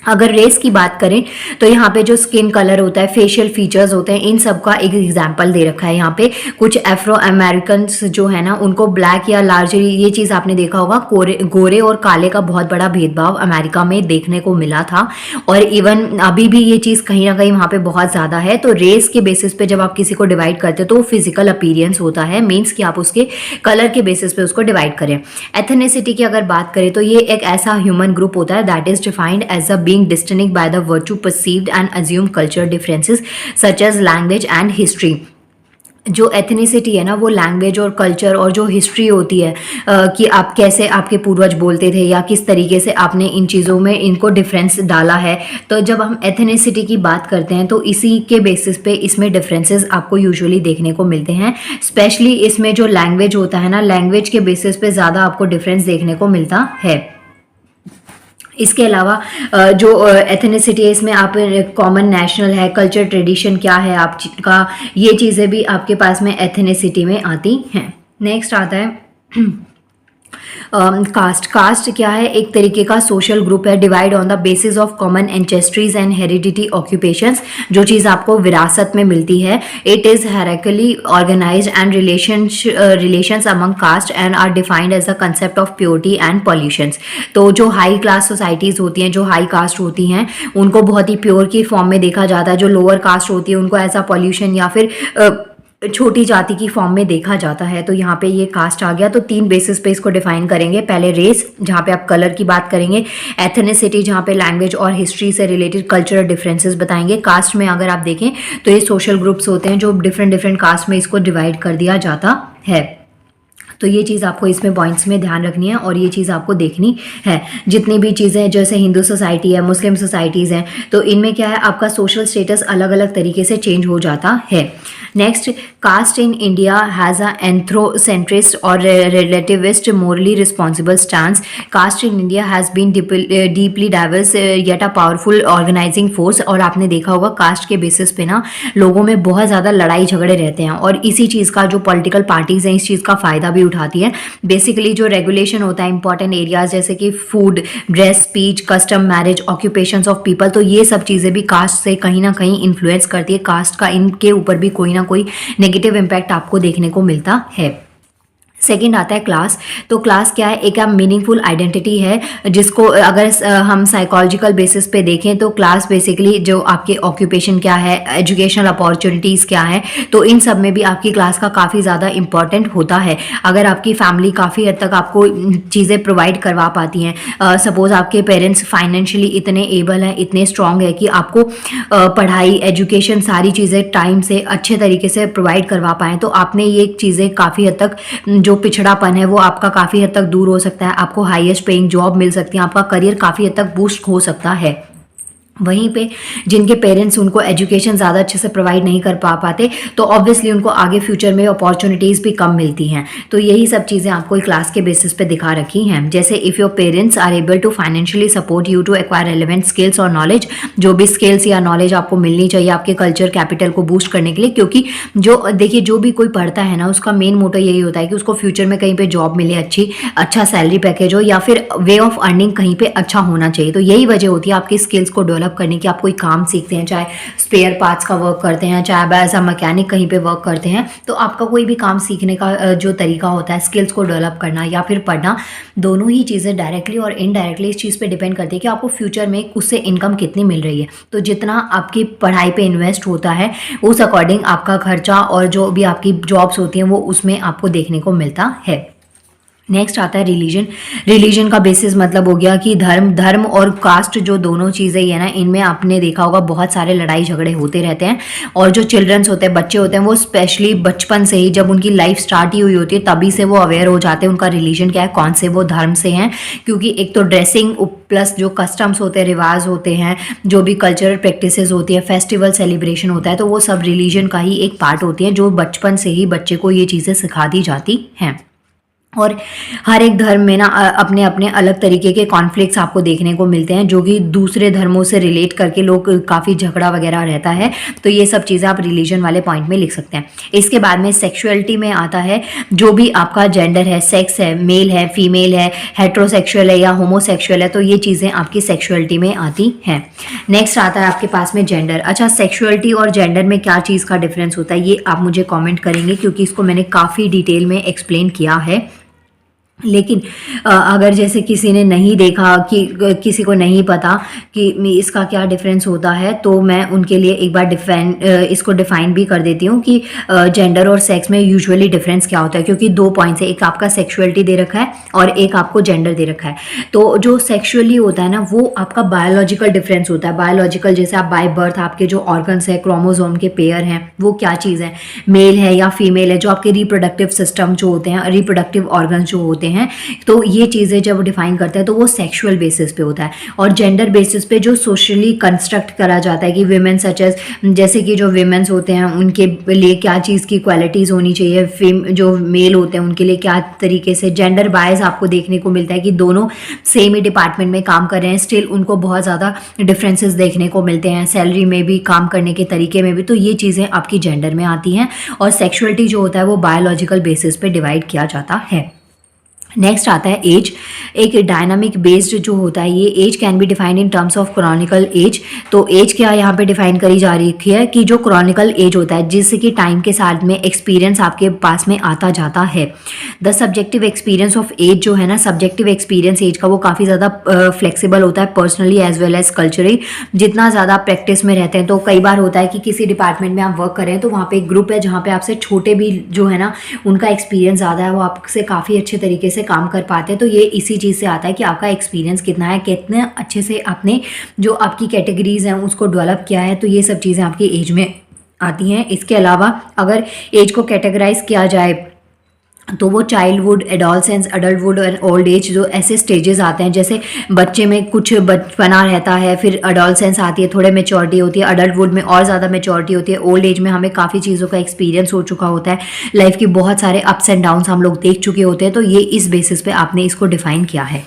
अगर रेस की बात करें तो यहाँ पे जो स्किन कलर होता है, फेशियल फीचर्स होते हैं, इन सब का एक एग्जाम्पल दे रखा है। यहाँ पे कुछ एफ्रो अमेरिकन जो है ना, उनको ब्लैक या लार्जली, ये चीज़ आपने देखा होगा, गोरे और काले का बहुत बड़ा भेदभाव अमेरिका में देखने को मिला था, और इवन अभी भी ये चीज़ कहीं ना कहीं वहाँ पे बहुत ज़्यादा है। तो रेस के बेसिस पे जब आप किसी को डिवाइड करते हो तो फिजिकल अपीयरेंस होता है, मीन्स कि आप उसके कलर के बेसिस पे उसको डिवाइड करें। एथनिसिटी की अगर बात करें तो ये एक ऐसा ह्यूमन ग्रुप होता है that is defined as a distinct by the virtue perceived and assumed cultural differences such as language and history। जो एथनिसिटी है ना, वो लैंग्वेज और कल्चर और जो हिस्ट्री होती है कि आप कैसे आपके पूर्वज बोलते थे या किस तरीके से आपने इन चीज़ों में इनको डिफरेंस डाला है। तो जब हम एथनिसिटी की बात करते हैं तो इसी के बेसिस पे इसमें डिफरेंसेस आपको यूजुअली देखने को मिलते हैं। स्पेशली इसमें जो लैंग्वेज होता है ना, लैंग्वेज के बेसिस पे ज़्यादा आपको डिफरेंस देखने को मिलता है। इसके अलावा जो एथनिसिटी है, इसमें आप कॉमन नेशनल है, कल्चर, ट्रेडिशन क्या है आपका, ये चीज़ें भी आपके पास में एथनिसिटी में आती हैं। नेक्स्ट आता है कास्ट क्या है, एक तरीके का सोशल ग्रुप है, divide on the basis of common ancestries and heredity occupations, जो चीज़ आपको विरासत में मिलती है। It is hierarchically organised and relations among caste and are defined as a concept of purity and pollutions. तो जो हाई क्लास सोसाइटीज़ होती हैं, जो हाई कास्ट होती हैं, उनको बहुत ही प्योर की फॉर्म में देखा जाता है। जो लोअर कास्ट होती है उनको एज अ पॉल्यूशन या फिर छोटी जाति की फॉर्म में देखा जाता है। तो यहाँ पे ये कास्ट आ गया। तो 3 बेसिस पे इसको डिफाइन करेंगे। पहले रेस, जहाँ पे आप कलर की बात करेंगे, एथनिसिटी जहाँ पे लैंग्वेज और हिस्ट्री से रिलेटेड कल्चरल डिफरेंसेस बताएंगे। कास्ट में अगर आप देखें तो ये सोशल ग्रुप्स होते हैं जो डिफरेंट कास्ट में इसको डिवाइड कर दिया जाता है। तो ये चीज़ आपको इसमें पॉइंट्स में ध्यान रखनी है और ये चीज़ आपको देखनी है। जितनी भी चीज़ें जैसे हिंदू सोसाइटी है, मुस्लिम सोसाइटीज़ हैं, तो इनमें क्या है, आपका सोशल स्टेटस अलग अलग तरीके से चेंज हो जाता है। Next, caste in India has a anthropocentrist और relativist morally responsible stance. Caste in India has been deeply diverse yet a powerful organising force. और आपने देखा होगा कास्ट के बेसिस पे ना लोगों में बहुत ज़्यादा लड़ाई झगड़े रहते हैं और इसी चीज़ का जो पॉलिटिकल पार्टीज़ हैं इस चीज़ का फ़ायदा भी उठाती है। बेसिकली जो रेगुलेशन होता है इंपॉर्टेंट एरियाज जैसे कि food, dress, speech, custom, marriage, occupations of people, तो ये सब चीज़ें भी कास्ट से कहीं ना कहीं इन्फ्लुएंस करती है। कास्ट का इनके ऊपर भी कोई ना कोई नेगेटिव इम्पैक्ट आपको देखने को मिलता है। सेकेंड आता है क्लास। तो क्लास क्या है, एक मीनिंगफुल आइडेंटिटी है जिसको अगर हम साइकोलॉजिकल बेसिस पे देखें तो क्लास बेसिकली जो आपके ऑक्यूपेशन क्या है, एजुकेशनल अपॉर्चुनिटीज़ क्या है, तो इन सब में भी आपकी क्लास का काफ़ी ज़्यादा इंपॉर्टेंट होता है। अगर आपकी फैमिली काफ़ी हद तक आपको चीज़ें प्रोवाइड करवा पाती हैं, सपोज़ आपके पेरेंट्स फाइनेंशियली इतने एबल हैं, इतने स्ट्रांग है कि आपको पढ़ाई, एजुकेशन, सारी चीज़ें टाइम से अच्छे तरीके से प्रोवाइड करवा पाएँ, तो आपने ये चीज़ें काफ़ी हद तक जो पिछड़ापन है वो आपका काफ़ी हद तक दूर हो सकता है। आपको हाईएस्ट पेइंग जॉब मिल सकती है, आपका करियर काफ़ी हद तक बूस्ट हो सकता है। वहीं पे जिनके पेरेंट्स उनको एजुकेशन ज़्यादा अच्छे से प्रोवाइड नहीं कर पाते तो ऑब्वियसली उनको आगे फ्यूचर में अपॉर्चुनिटीज़ भी कम मिलती हैं। तो यही सब चीज़ें आपको क्लास के बेसिस पे दिखा रखी हैं। जैसे if your parents are able to financially support you to acquire relevant skills और नॉलेज, जो भी स्किल्स या नॉलेज आपको मिलनी चाहिए आपके कल्चर कैपिटल को बूस्ट करने के लिए, क्योंकि जो देखिए जो भी कोई पढ़ता है ना उसका मेन मोटो यही होता है कि उसको फ्यूचर में कहीं पर जॉब मिले, अच्छा सैलरी पैकेज हो या फिर वे ऑफ अर्निंग कहीं पर अच्छा होना चाहिए। तो यही वजह होती है आपकी स्किल्स को डेवलप करने की। आप कोई काम सीखते हैं, चाहे स्पेयर पार्ट्स का वर्क करते हैं, चाहे एज अ मैकेनिक कहीं पे वर्क करते हैं, तो आपका कोई भी काम सीखने का जो तरीका होता है, स्किल्स को डेवलप करना या फिर पढ़ना, दोनों ही चीज़ें डायरेक्टली और इनडायरेक्टली इस चीज़ पे डिपेंड करती है कि आपको फ्यूचर में उससे इनकम कितनी मिल रही है। तो जितना आपकी पढ़ाई पे इन्वेस्ट होता है उस अकॉर्डिंग आपका खर्चा और जो भी आपकी जॉब्स होती हैं वो उसमें आपको देखने को मिलता है। नेक्स्ट आता है रिलीजन। रिलीजन का बेसिस मतलब हो गया कि धर्म और कास्ट जो दोनों चीज़ें ही है ना, इनमें आपने देखा होगा बहुत सारे लड़ाई झगड़े होते रहते हैं। और जो चिल्ड्रंस होते हैं, बच्चे होते हैं, वो स्पेशली बचपन से ही जब उनकी लाइफ स्टार्ट ही हुई होती है तभी से वो अवेयर हो जाते हैं उनका रिलीजन क्या है, कौन से वो धर्म से हैं। क्योंकि एक तो ड्रेसिंग प्लस जो कस्टम्स होते हैं, रिवाज होते हैं, जो भी कल्चरल प्रैक्टिसेस होती है, फेस्टिवल सेलिब्रेशन होता है, तो वो सब रिलीजन का ही एक पार्ट होती है जो बचपन से ही बच्चे को ये चीज़ें सिखा दी जाती हैं। और हर एक धर्म में ना अपने अपने अलग तरीके के कॉन्फ्लिक्ट्स आपको देखने को मिलते हैं जो कि दूसरे धर्मों से रिलेट करके लोग काफ़ी झगड़ा वगैरह रहता है। तो ये सब चीज़ें आप रिलीजन वाले पॉइंट में लिख सकते हैं। इसके बाद में सेक्सुअलिटी में आता है जो भी आपका जेंडर है, सेक्स है, मेल है, फीमेल है, हेट्रोसेक्सुअल है या होमोसेक्सुअल है, तो ये चीज़ें आपकी सेक्सुअलिटी में आती हैं। नेक्स्ट आता है आपके पास में जेंडर। अच्छा, सेक्सुअलिटी और जेंडर में क्या चीज़ का डिफरेंस होता है ये आप मुझे कॉमेंट करेंगे क्योंकि इसको मैंने काफ़ी डिटेल में एक्सप्लेन किया है। लेकिन अगर जैसे किसी ने नहीं देखा कि किसी को नहीं पता कि इसका क्या डिफरेंस होता है तो मैं उनके लिए एक बार इसको डिफाइन भी कर देती हूँ कि जेंडर और सेक्स में यूजुअली डिफरेंस क्या होता है। क्योंकि दो पॉइंट्स है, एक आपका सेक्सुअलिटी दे रखा है और एक आपको जेंडर दे रखा है। तो जो सेक्सुअली होता है ना वो आपका बायोलॉजिकल डिफरेंस होता है। बायोलॉजिकल जैसे आप बाय बर्थ आपके जो ऑर्गन्स है, क्रोमोसोम के पेयर हैं, वो क्या चीज़ है, मेल है या फीमेल है, जो आपके रिप्रोडक्टिव सिस्टम जो होते हैं, रिप्रोडक्टिव ऑर्गन्स जो होते हैं, तो ये चीज़ें जब डिफाइन करते हैं तो वो सेक्सुअल बेसिस पे होता है। और जेंडर बेसिस पे जो सोशली कंस्ट्रक्ट करा जाता है कि विमेन सच एज, जैसे कि जो विमेन्स होते हैं उनके लिए क्या चीज़ की क्वालिटीज़ होनी चाहिए, जो मेल होते हैं उनके लिए क्या तरीके से, जेंडर बायस आपको देखने को मिलता है कि दोनों सेम ही डिपार्टमेंट में काम कर रहे हैं, स्टिल उनको बहुत ज़्यादा डिफरेंसेस देखने को मिलते हैं, सैलरी में भी, काम करने के तरीके में भी। तो ये चीज़ें आपकी जेंडर में आती हैं। और सेक्सुअलिटी जो होता है वो बायोलॉजिकल बेसिस पे डिवाइड किया जाता है। नेक्स्ट आता है एज। एक डायनामिक बेस्ड जो होता है, ये age can be defined in terms of chronological age. तो एज क्या यहाँ पे डिफाइन करी जा रही है कि जो क्रॉनिकल एज होता है जिससे कि टाइम के साथ में एक्सपीरियंस आपके पास में आता जाता है। The subjective experience of age जो है ना, सब्जेक्टिव एक्सपीरियंस एज का वो काफ़ी ज़्यादा फ्लेक्सिबल होता है personally as well as culturally. जितना ज़्यादा प्रैक्टिस में रहते हैं तो कई बार होता है कि किसी डिपार्टमेंट में आप वर्क कर रहे हैं तो वहाँ पे एक ग्रुप है जहाँ पे आपसे छोटे भी जो है ना उनका एक्सपीरियंस ज़्यादा है, वो आपसे काफ़ी अच्छे तरीके से काम कर पाते हैं। तो ये इसी चीज़ से आता है कि आपका एक्सपीरियंस कितना है, कितने अच्छे से आपने जो आपकी कैटेगरीज हैं उसको डेवलप किया है। तो ये सब चीज़ें आपकी एज में आती हैं। इसके अलावा अगर एज को कैटेगराइज किया जाए तो वो चाइल्डहुड, एडोलसेंस, अडल्टहुड और ओल्ड एज जो ऐसे स्टेजेस आते हैं, जैसे बच्चे में कुछ बचपना रहता है, फिर अडोलसेंस आती है, थोड़े मेच्योरिटी होती है, अडल्टहुड में और ज़्यादा मेच्योरिटी होती है, ओल्ड एज में हमें काफ़ी चीज़ों का एक्सपीरियंस हो चुका होता है, लाइफ की बहुत सारे अप्स एंड डाउन्स हम लोग देख चुके होते हैं। तो ये इस बेसिस पे आपने इसको डिफाइन किया है।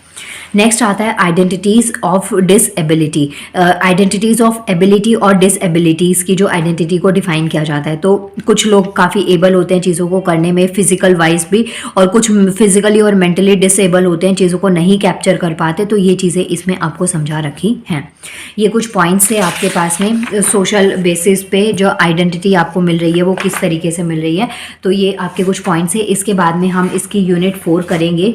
नेक्स्ट आता है identities of disability. Identities of ability और डिसएबिलिटीज़ की जो आइडेंटिटी को डिफाइन किया जाता है, तो कुछ लोग काफ़ी एबल होते हैं चीज़ों को करने में फिजिकल वाइज भी, और कुछ फिजिकली और मेंटली डिसेबल होते हैं, चीज़ों को नहीं कैप्चर कर पाते। तो ये चीज़ें इसमें आपको समझा रखी हैं। ये कुछ पॉइंट्स थे आपके पास में सोशल बेसिस पे जो आइडेंटिटी आपको मिल रही है वो किस तरीके से मिल रही है। तो ये आपके कुछ पॉइंट्स हैं। इसके बाद में हम इसकी यूनिट 4 करेंगे।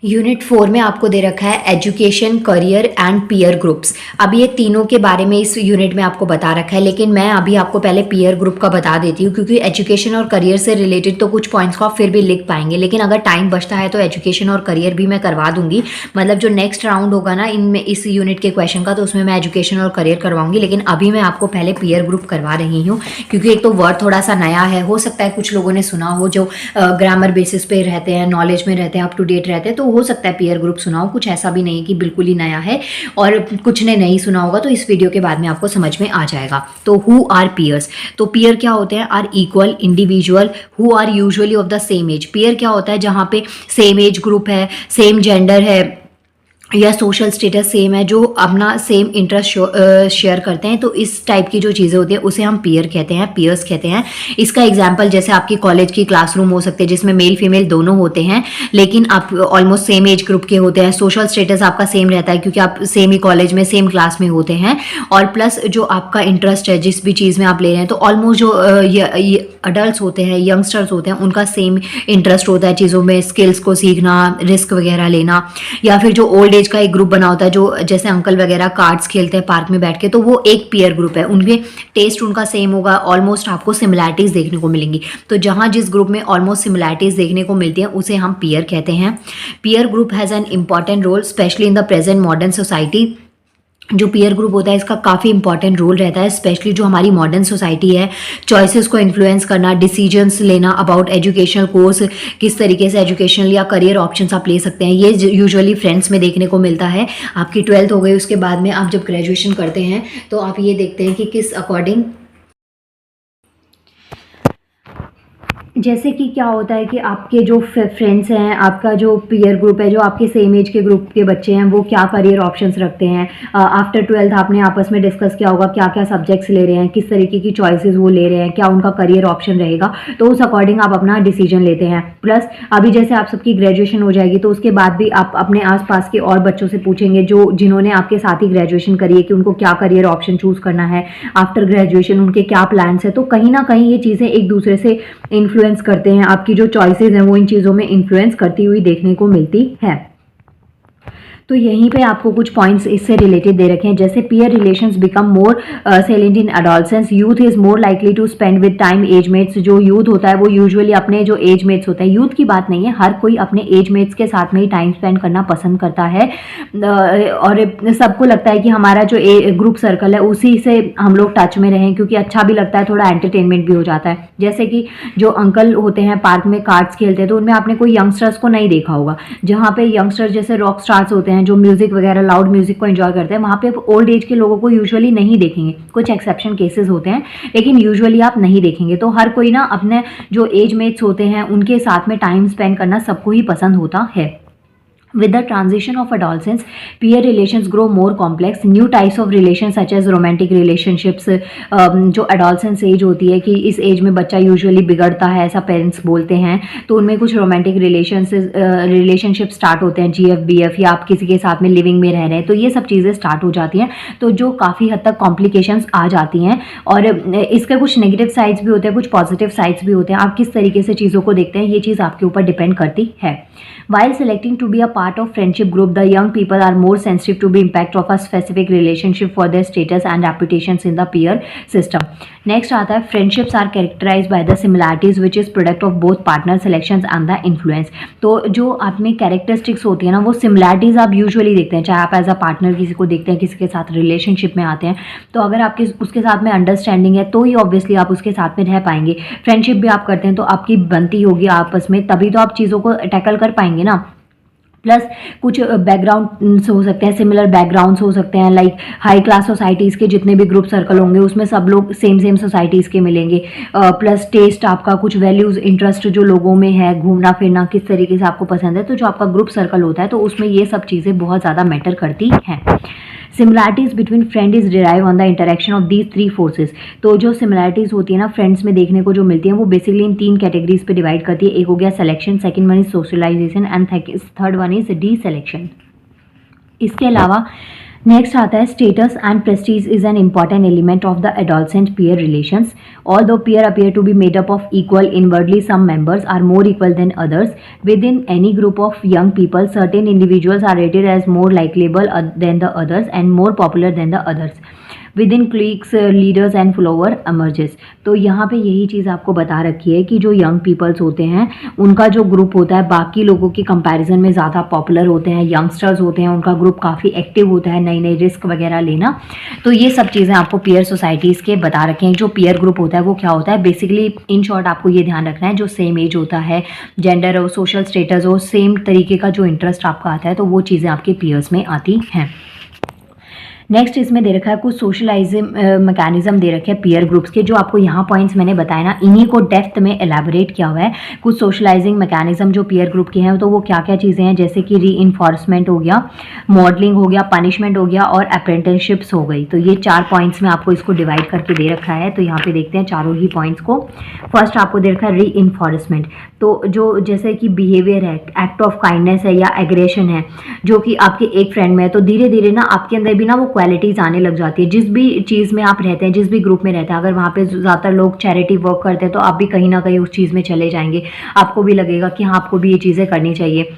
यूनिट 4 में आपको दे रखा है education, career and peer groups. अब ये तीनों के बारे में इस यूनिट में आपको बता रखा है, लेकिन मैं अभी आपको पहले पीयर ग्रुप का बता देती हूँ, क्योंकि एजुकेशन और करियर से रिलेटेड तो कुछ पॉइंट्स को आप फिर भी लिख पाएंगे, लेकिन अगर टाइम बचता है तो एजुकेशन और करियर भी मैं करवा दूंगी। मतलब जो नेक्स्ट राउंड होगा ना इनमें इस यूनिट के क्वेश्चन का, तो उसमें मैं एजुकेशन और करियर करवाऊंगी, लेकिन अभी मैं आपको पहले पीयर ग्रुप करवा रही हूँ, क्योंकि एक तो वर्ड थोड़ा सा नया है। हो सकता है कुछ लोगों ने सुना हो जो ग्रामर बेसिस पे रहते हैं, नॉलेज में रहते हैं, अप टू डेट रहते हैं, तो हो सकता है पीयर ग्रुप सुना हो। कुछ ऐसा भी नहीं है कि बिल्कुल ही नया है, और कुछ ने नहीं सुना होगा, तो इस वीडियो के बाद में आपको समझ में आ जाएगा। तो हु आर पीयर्स? तो पीयर क्या होते हैं? Are equal individual who are usually of the same age. Peer क्या होता है? जहाँ पे सेम एज ग्रुप है, सेम जेंडर है या सोशल स्टेटस सेम है, जो अपना सेम इंटरेस्ट शेयर करते हैं। तो इस टाइप की जो चीज़ें होती है उसे हम पीयर कहते हैं, पीयर्स कहते हैं। इसका एग्जांपल जैसे आपकी कॉलेज की क्लासरूम हो सकते हैं, जिसमें मेल फीमेल दोनों होते हैं, लेकिन आप ऑलमोस्ट सेम एज ग्रुप के होते हैं। सोशल स्टेटस आपका सेम रहता है, क्योंकि आप सेम ही कॉलेज में सेम क्लास में होते हैं, और प्लस जो आपका इंटरेस्ट है जिस भी चीज़ में आप ले रहे हैं, तो ऑलमोस्ट जो अडल्ट होते हैं, यंगस्टर्स होते हैं, उनका सेम इंटरेस्ट होता है चीज़ों में, स्किल्स को सीखना, रिस्क वगैरह लेना। या फिर जो ओल्ड एज का एक ग्रुप बना होता है, जो जैसे अंकल वगैरह कार्ड्स खेलते हैं पार्क में बैठ के, तो वो एक पीयर ग्रुप है। उनके टेस्ट उनका सेम होगा, ऑलमोस्ट आपको सिमिलैरिटीज देखने को मिलेंगी। तो जहां जिस ग्रुप में ऑलमोस्ट सिमिलैरिटीज देखने को मिलती हैं उसे हम पीयर कहते हैं। Peer group has an important role specially in the present modern society. जो पीयर ग्रुप होता है इसका काफ़ी इंपॉर्टेंट रोल रहता है, स्पेशली जो हमारी मॉडर्न सोसाइटी है, चॉइसेस को इन्फ्लुएंस करना, डिसीजंस लेना अबाउट एजुकेशनल कोर्स, किस तरीके से एजुकेशनल या करियर ऑप्शंस आप ले सकते हैं। ये यूजुअली फ्रेंड्स में देखने को मिलता है। आपकी 12th हो गई, उसके बाद में आप जब ग्रेजुएशन करते हैं तो आप ये देखते हैं कि किस अकॉर्डिंग, जैसे कि क्या होता है कि आपके जो फ्रेंड्स हैं, आपका जो पीयर ग्रुप है, जो आपके सेम एज के ग्रुप के बच्चे हैं, वो क्या करियर ऑप्शंस रखते हैं। आफ्टर 12th आपने आपस में डिस्कस किया होगा क्या क्या सब्जेक्ट्स ले रहे हैं, किस तरीके की चॉइसेस वो ले रहे हैं, क्या उनका करियर ऑप्शन रहेगा, तो उस अकॉर्डिंग आप अपना डिसीजन लेते हैं। प्लस अभी जैसे आप सबकी ग्रेजुएशन हो जाएगी, तो उसके बाद भी आप अपने आसपास के और बच्चों से पूछेंगे जो जिन्होंने आपके साथ ही ग्रेजुएशन करी है, कि उनको क्या करियर ऑप्शन चूज़ करना है आफ्टर ग्रेजुएशन, उनके क्या प्लान्स है। तो कहीं ना कहीं ये चीज़ें एक दूसरे से इन्फ्लुएंस करते हैं, आपकी जो चॉइसेस हैं वो इन चीज़ों में इन्फ्लुएंस करती हुई देखने को मिलती है। तो यहीं पे आपको कुछ पॉइंट्स इससे रिलेटेड दे रखे हैं, जैसे peer relations become more salient in adolescence, youth is more likely to spend with time as mates. जो यूथ होता है वो यूजुअली अपने जो एज मेट्स होते हैं, यूथ की बात नहीं है, हर कोई अपने एज मेट्स के साथ में ही टाइम स्पेंड करना पसंद करता है, और सबको लगता है कि हमारा जो ग्रुप सर्कल है उसी से हम लोग टच में रहें, क्योंकि अच्छा भी लगता है, थोड़ा एंटरटेनमेंट भी हो जाता है। जैसे कि जो अंकल होते हैं पार्क में कार्ड्स खेलते हैं, तो उनमें आपने कोई यंगस्टर्स को नहीं देखा होगा। जहाँ पे यंगस्टर्स जैसे रॉक स्टार्स होते हैं, जो म्यूजिक वगैरह लाउड म्यूजिक को एंजॉय करते हैं, वहाँ पे ओल्ड एज के लोगों को यूजुअली नहीं देखेंगे। कुछ एक्सेप्शन केसेस होते हैं, लेकिन यूजुअली आप नहीं देखेंगे। तो हर कोई ना अपने जो एज मेट्स होते हैं उनके साथ में टाइम स्पेंड करना सबको ही पसंद होता है। With the transition of adolescence, peer relations grow more complex. New types of relations such as romantic relationships, जो adolescence age होती है कि इस एज में बच्चा यूजुअली बिगड़ता है, ऐसा पेरेंट्स बोलते हैं, तो उनमें कुछ रोमांटिक रिलेशनशिप स्टार्ट होते हैं, GF BF, या आप किसी के साथ में लिविंग में रह रहे हैं, तो ये सब चीज़ें स्टार्ट हो जाती हैं, तो जो काफ़ी हद तक कॉम्प्लिकेशंस आ जाती हैं। और इसके कुछ नेगेटिव साइड्स भी होते हैं, कुछ पॉजिटिव साइड्स भी होते हैं। आप किस तरीके से चीज़ों को देखते हैं ये चीज़ आपके ऊपर डिपेंड करती है। While selecting to be a part of friendship group, the young people are more sensitive to the impact of a specific relationship for their status and reputations in the peer system. Next आता है friendships are characterized by the similarities which is product of both partner selections and the influence. तो जो आप में characteristics होती है ना, वो similarities आप usually देखते हैं, चाहे आप एज अ पार्टनर किसी को देखते हैं, किसी के साथ रिलेशनशिप में आते हैं, तो अगर आपके उसके साथ में अंडरस्टैंडिंग है तो ही ऑब्वियसली आप उसके साथ में रह पाएंगे। फ्रेंडशिप भी आप करते हैं तो आपकी बनती होगी आपस में, तभी तो आप चीज़ों को टैकल कर पाएंगे ना। प्लस कुछ बैकग्राउंड्स हो सकते हैं, सिमिलर बैकग्राउंड्स हो सकते हैं, लाइक हाई क्लास सोसाइटीज़ के जितने भी ग्रुप सर्कल होंगे उसमें सब लोग सेम सोसाइटीज़ के मिलेंगे। प्लस टेस्ट आपका, कुछ वैल्यूज़, इंटरेस्ट जो लोगों में है, घूमना फिरना किस तरीके से आपको पसंद है, तो जो आपका ग्रुप सर्कल होता है तो उसमें ये सब चीज़ें बहुत ज़्यादा मैटर करती हैं। Similarities between friend is derive on the interaction of these 3 forces. तो जो सिमिलैरिटीज़ होती है ना फ्रेंड्स में देखने को जो मिलती हैं, वो बेसिकली इन 3 कैटेगरीज पे डिवाइड करती है। एक हो गया selection, second one is socialization and third one is deselection. इसके अलावा नेक्स्ट आता है status and prestige is an important element of the adolescent peer relations. Although peer appear to be made up of equal, inwardly some members are more equal than others. Within any group of young people, certain individuals are rated as more likable than the others and more popular than the others. Within cliques, leaders and follower emerges. तो यहाँ पे यही चीज़ आपको बता रखी है कि जो यंग पीपल्स होते हैं उनका जो ग्रुप होता है बाकी लोगों की कंपैरिजन में ज़्यादा पॉपुलर होते हैं, यंगस्टर्स होते हैं, उनका ग्रुप काफ़ी एक्टिव होता है, नई नई रिस्क वगैरह लेना। तो ये सब चीज़ें आपको पीयर सोसाइटीज़ के बता रखे हैं। जो पीयर ग्रुप होता है वो क्या होता है, बेसिकली इन शॉर्ट आपको ये ध्यान रखना है, जो सेम एज होता है, जेंडर हो, सोशल स्टेटस हो, सेम तरीके का जो इंटरेस्ट आपका आता है, तो वो चीज़ें आपके पीयर्स में आती हैं। नेक्स्ट इसमें दे रखा है कुछ सोशलाइजिंग मैकेनिज्म दे रखे हैं पीयर ग्रुप्स के, जो आपको यहाँ पॉइंट्स मैंने बताया ना, इन्हीं को डेप्थ में एलैबोरेट किया हुआ है। कुछ सोशलाइजिंग मैकेनिज्म जो पीयर ग्रुप के हैं तो वो क्या क्या चीज़ें हैं, जैसे कि री-इन्फोर्समेंट हो गया, मॉडलिंग हो गया, पनिशमेंट हो गया और अप्रेंटिसशिप्स हो गई। तो ये 4 पॉइंट्स में आपको इसको डिवाइड करके दे रखा है। तो यहाँ पे देखते हैं चारों ही पॉइंट्स को। फर्स्ट आपको दे रखा है री-इन्फोर्समेंट। तो जो जैसे कि बिहेवियर है, एक्ट ऑफ काइंडनेस है या एग्रेशन है जो कि आपके एक फ्रेंड में है, तो धीरे धीरे ना आपके अंदर भी ना वो क्वालिटीज़ आने लग जाती है। जिस भी चीज़ में आप रहते हैं, जिस भी ग्रुप में रहते हैं, अगर वहाँ पे ज़्यादातर लोग चैरिटी वर्क करते हैं तो आप भी कहीं ना कहीं उस चीज़ में चले जाएंगे। आपको भी लगेगा कि हाँ आपको भी ये चीज़ें करनी चाहिए।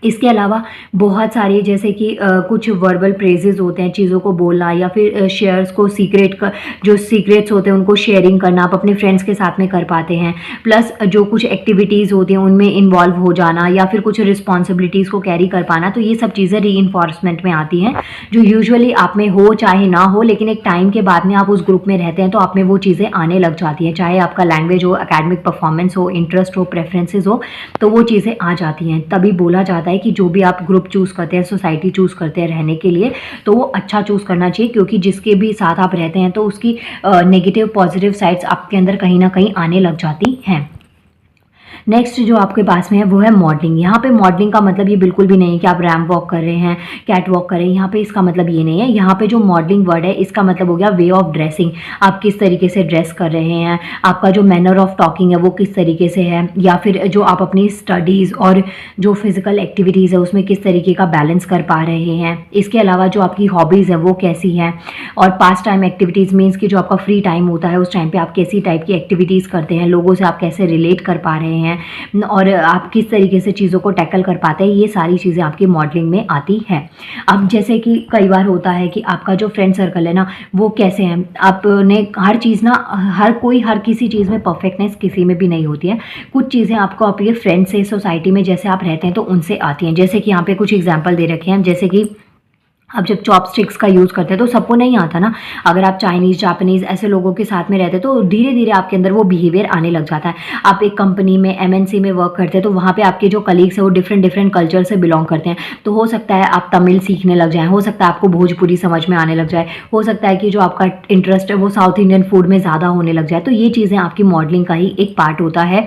इसके अलावा बहुत सारे जैसे कि कुछ वर्बल प्रेजेस होते हैं, चीज़ों को बोलना या फिर शेयर्स को जो सीक्रेट्स होते हैं उनको शेयरिंग करना आप अपने फ्रेंड्स के साथ में कर पाते हैं। प्लस जो कुछ एक्टिविटीज़ होती हैं उनमें इन्वॉल्व हो जाना या फिर कुछ रिस्पॉन्सिबिलिटीज़ को कैरी कर पाना, तो ये सब चीज़ें री-इन्फोर्समेंट में आती हैं, जो यूजुअली आप में हो चाहे ना हो, लेकिन एक टाइम के बाद में आप उस ग्रुप में रहते हैं तो आप में वो चीज़ें आने लग जाती हैं। चाहे आपका लैंग्वेज हो, एकेडमिक परफॉर्मेंस हो, इंटरेस्ट हो, प्रेफरेंसेस हो, तो वो चीज़ें आ जाती हैं। तभी बोला जाता है कि जो भी आप ग्रुप चूज़ करते हैं, सोसाइटी चूज़ करते हैं रहने के लिए, तो वो अच्छा चूज़ करना चाहिए, क्योंकि जिसके भी साथ आप रहते हैं तो उसकी नेगेटिव पॉजिटिव साइड्स आपके अंदर कहीं ना कहीं आने लग जाती हैं। नेक्स्ट जो आपके पास में है वो है मॉडलिंग। यहाँ पे मॉडलिंग का मतलब ये बिल्कुल भी नहीं है कि आप रैम्प वॉक कर रहे हैं, कैट वॉक कर रहे हैं, यहाँ पे इसका मतलब ये नहीं है। यहाँ पे जो मॉडलिंग वर्ड है इसका मतलब हो गया वे ऑफ ड्रेसिंग। आप किस तरीके से ड्रेस कर रहे हैं, आपका जो मैनर ऑफ टॉकिंग है वो किस तरीके से है, या फिर जो आप अपनी स्टडीज़ और जो फिजिकल एक्टिविटीज़ है उसमें किस तरीके का बैलेंस कर पा रहे हैं। इसके अलावा जो आपकी हॉबीज़ है वो कैसी हैं, और पास टाइम एक्टिविटीज़ मीन्स कि जो आपका फ्री टाइम होता है उस टाइम पर आप कैसी टाइप की एक्टिविटीज़ करते हैं, लोगों से आप कैसे रिलेट कर पा रहे हैं और आप किस तरीके से चीज़ों को टैकल कर पाते हैं, ये सारी चीज़ें आपकी मॉडलिंग में आती हैं। अब जैसे कि कई बार होता है कि आपका जो फ्रेंड सर्कल है ना वो कैसे हैं, आपने हर चीज़ ना हर किसी चीज़ में परफेक्टनेस किसी में भी नहीं होती है। कुछ चीज़ें आपको आपके फ्रेंड से, सोसाइटी में जैसे आप रहते हैं तो उनसे आती हैं। जैसे कि यहाँ पे कुछ एग्जाम्पल दे रखे हैं, जैसे कि आप जब चॉपस्टिक्स का यूज़ करते हैं तो सबको नहीं आता ना। अगर आप चाइनीज़, जापानीज़ ऐसे लोगों के साथ में रहते हैं तो धीरे धीरे आपके अंदर वो बिहेवियर आने लग जाता है। आप एक कंपनी में, एमएनसी में वर्क करते हैं तो वहाँ पे आपके जो कलीग्स हैं वो डिफरेंट कल्चर से बिलोंग करते हैं, तो हो सकता है आप तमिल सीखने लग जाएँ, हो सकता है आपको भोजपुरी समझ में आने लग जाए, हो सकता है कि जो आपका इंटरेस्ट है वो साउथ इंडियन फूड में ज़्यादा होने लग जाए। तो ये चीज़ें आपकी मॉडलिंग का ही एक पार्ट होता है।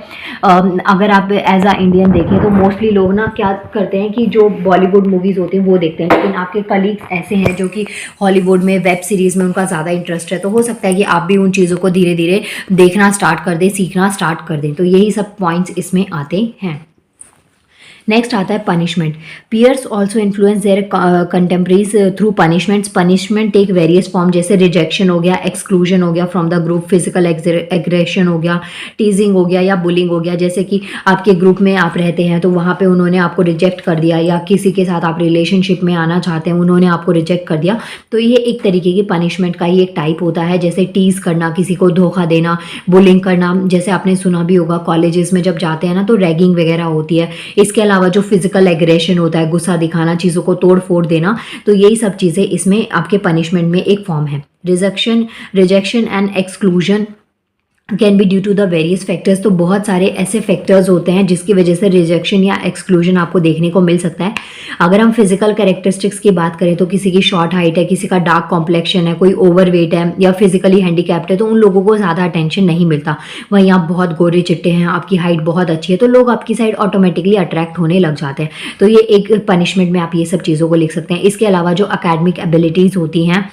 अगर आप एज अ इंडियन देखें तो मोस्टली लोग ना क्या करते हैं कि जो बॉलीवुड मूवीज़ होती हैं वो देखते हैं, लेकिन आपके कलीग्स ऐसे हैं जो कि हॉलीवुड में, वेब सीरीज़ में उनका ज़्यादा इंटरेस्ट है, तो हो सकता है कि आप भी उन चीज़ों को धीरे धीरे देखना स्टार्ट कर दें, सीखना स्टार्ट कर दें। तो यही सब पॉइंट्स इसमें आते हैं। नेक्स्ट आता है punishment. Peers also influence their contemporaries through punishments. Punishment take various form, जैसे रिजेक्शन हो गया, एक्सक्लूजन हो गया from the group, physical aggression हो गया, टीजिंग हो गया या बुलिंग हो गया। जैसे कि आपके ग्रुप में आप रहते हैं तो वहाँ पे उन्होंने आपको रिजेक्ट कर दिया, या किसी के साथ आप रिलेशनशिप में आना चाहते हैं उन्होंने आपको रिजेक्ट कर दिया, तो ये एक तरीके की पनिशमेंट का ही एक टाइप होता है। जैसे टीज करना, किसी को धोखा देना, बुलिंग करना, जैसे आपने सुना भी होगा कॉलेजेस में जब जाते हैं ना तो रैगिंग वगैरह होती है। इसके अलावा जो फिजिकल एग्रेशन होता है, गुस्सा दिखाना, चीज़ों को तोड़ फोड़ देना, तो यही सब चीज़ें इसमें आपके पनिशमेंट में एक फॉर्म है। Rejection and exclusion can be due to the various factors. तो बहुत सारे ऐसे फैक्टर्स होते हैं जिसकी वजह से रिजेक्शन या एक्सक्लूजन आपको देखने को मिल सकता है। अगर हम फिजिकल कैरेक्टरिस्टिक्स की बात करें तो किसी की शॉर्ट हाइट है, किसी का डार्क कॉम्प्लेक्शन है, कोई ओवरवेट है या फिजिकली हैंडीकैप्ड है, तो उन लोगों को ज़्यादा अटेंशन नहीं मिलता। वहीं आप बहुत गोरे चिट्टे हैं, आपकी हाइट बहुत अच्छी है, तो लोग आपकी साइड ऑटोमेटिकली अट्रैक्ट होने लग जाते हैं। तो ये एक पनिशमेंट में आप ये सब चीज़ों को लिख सकते हैं। इसके अलावा जो अकेडमिक एबिलिटीज़ होती हैं,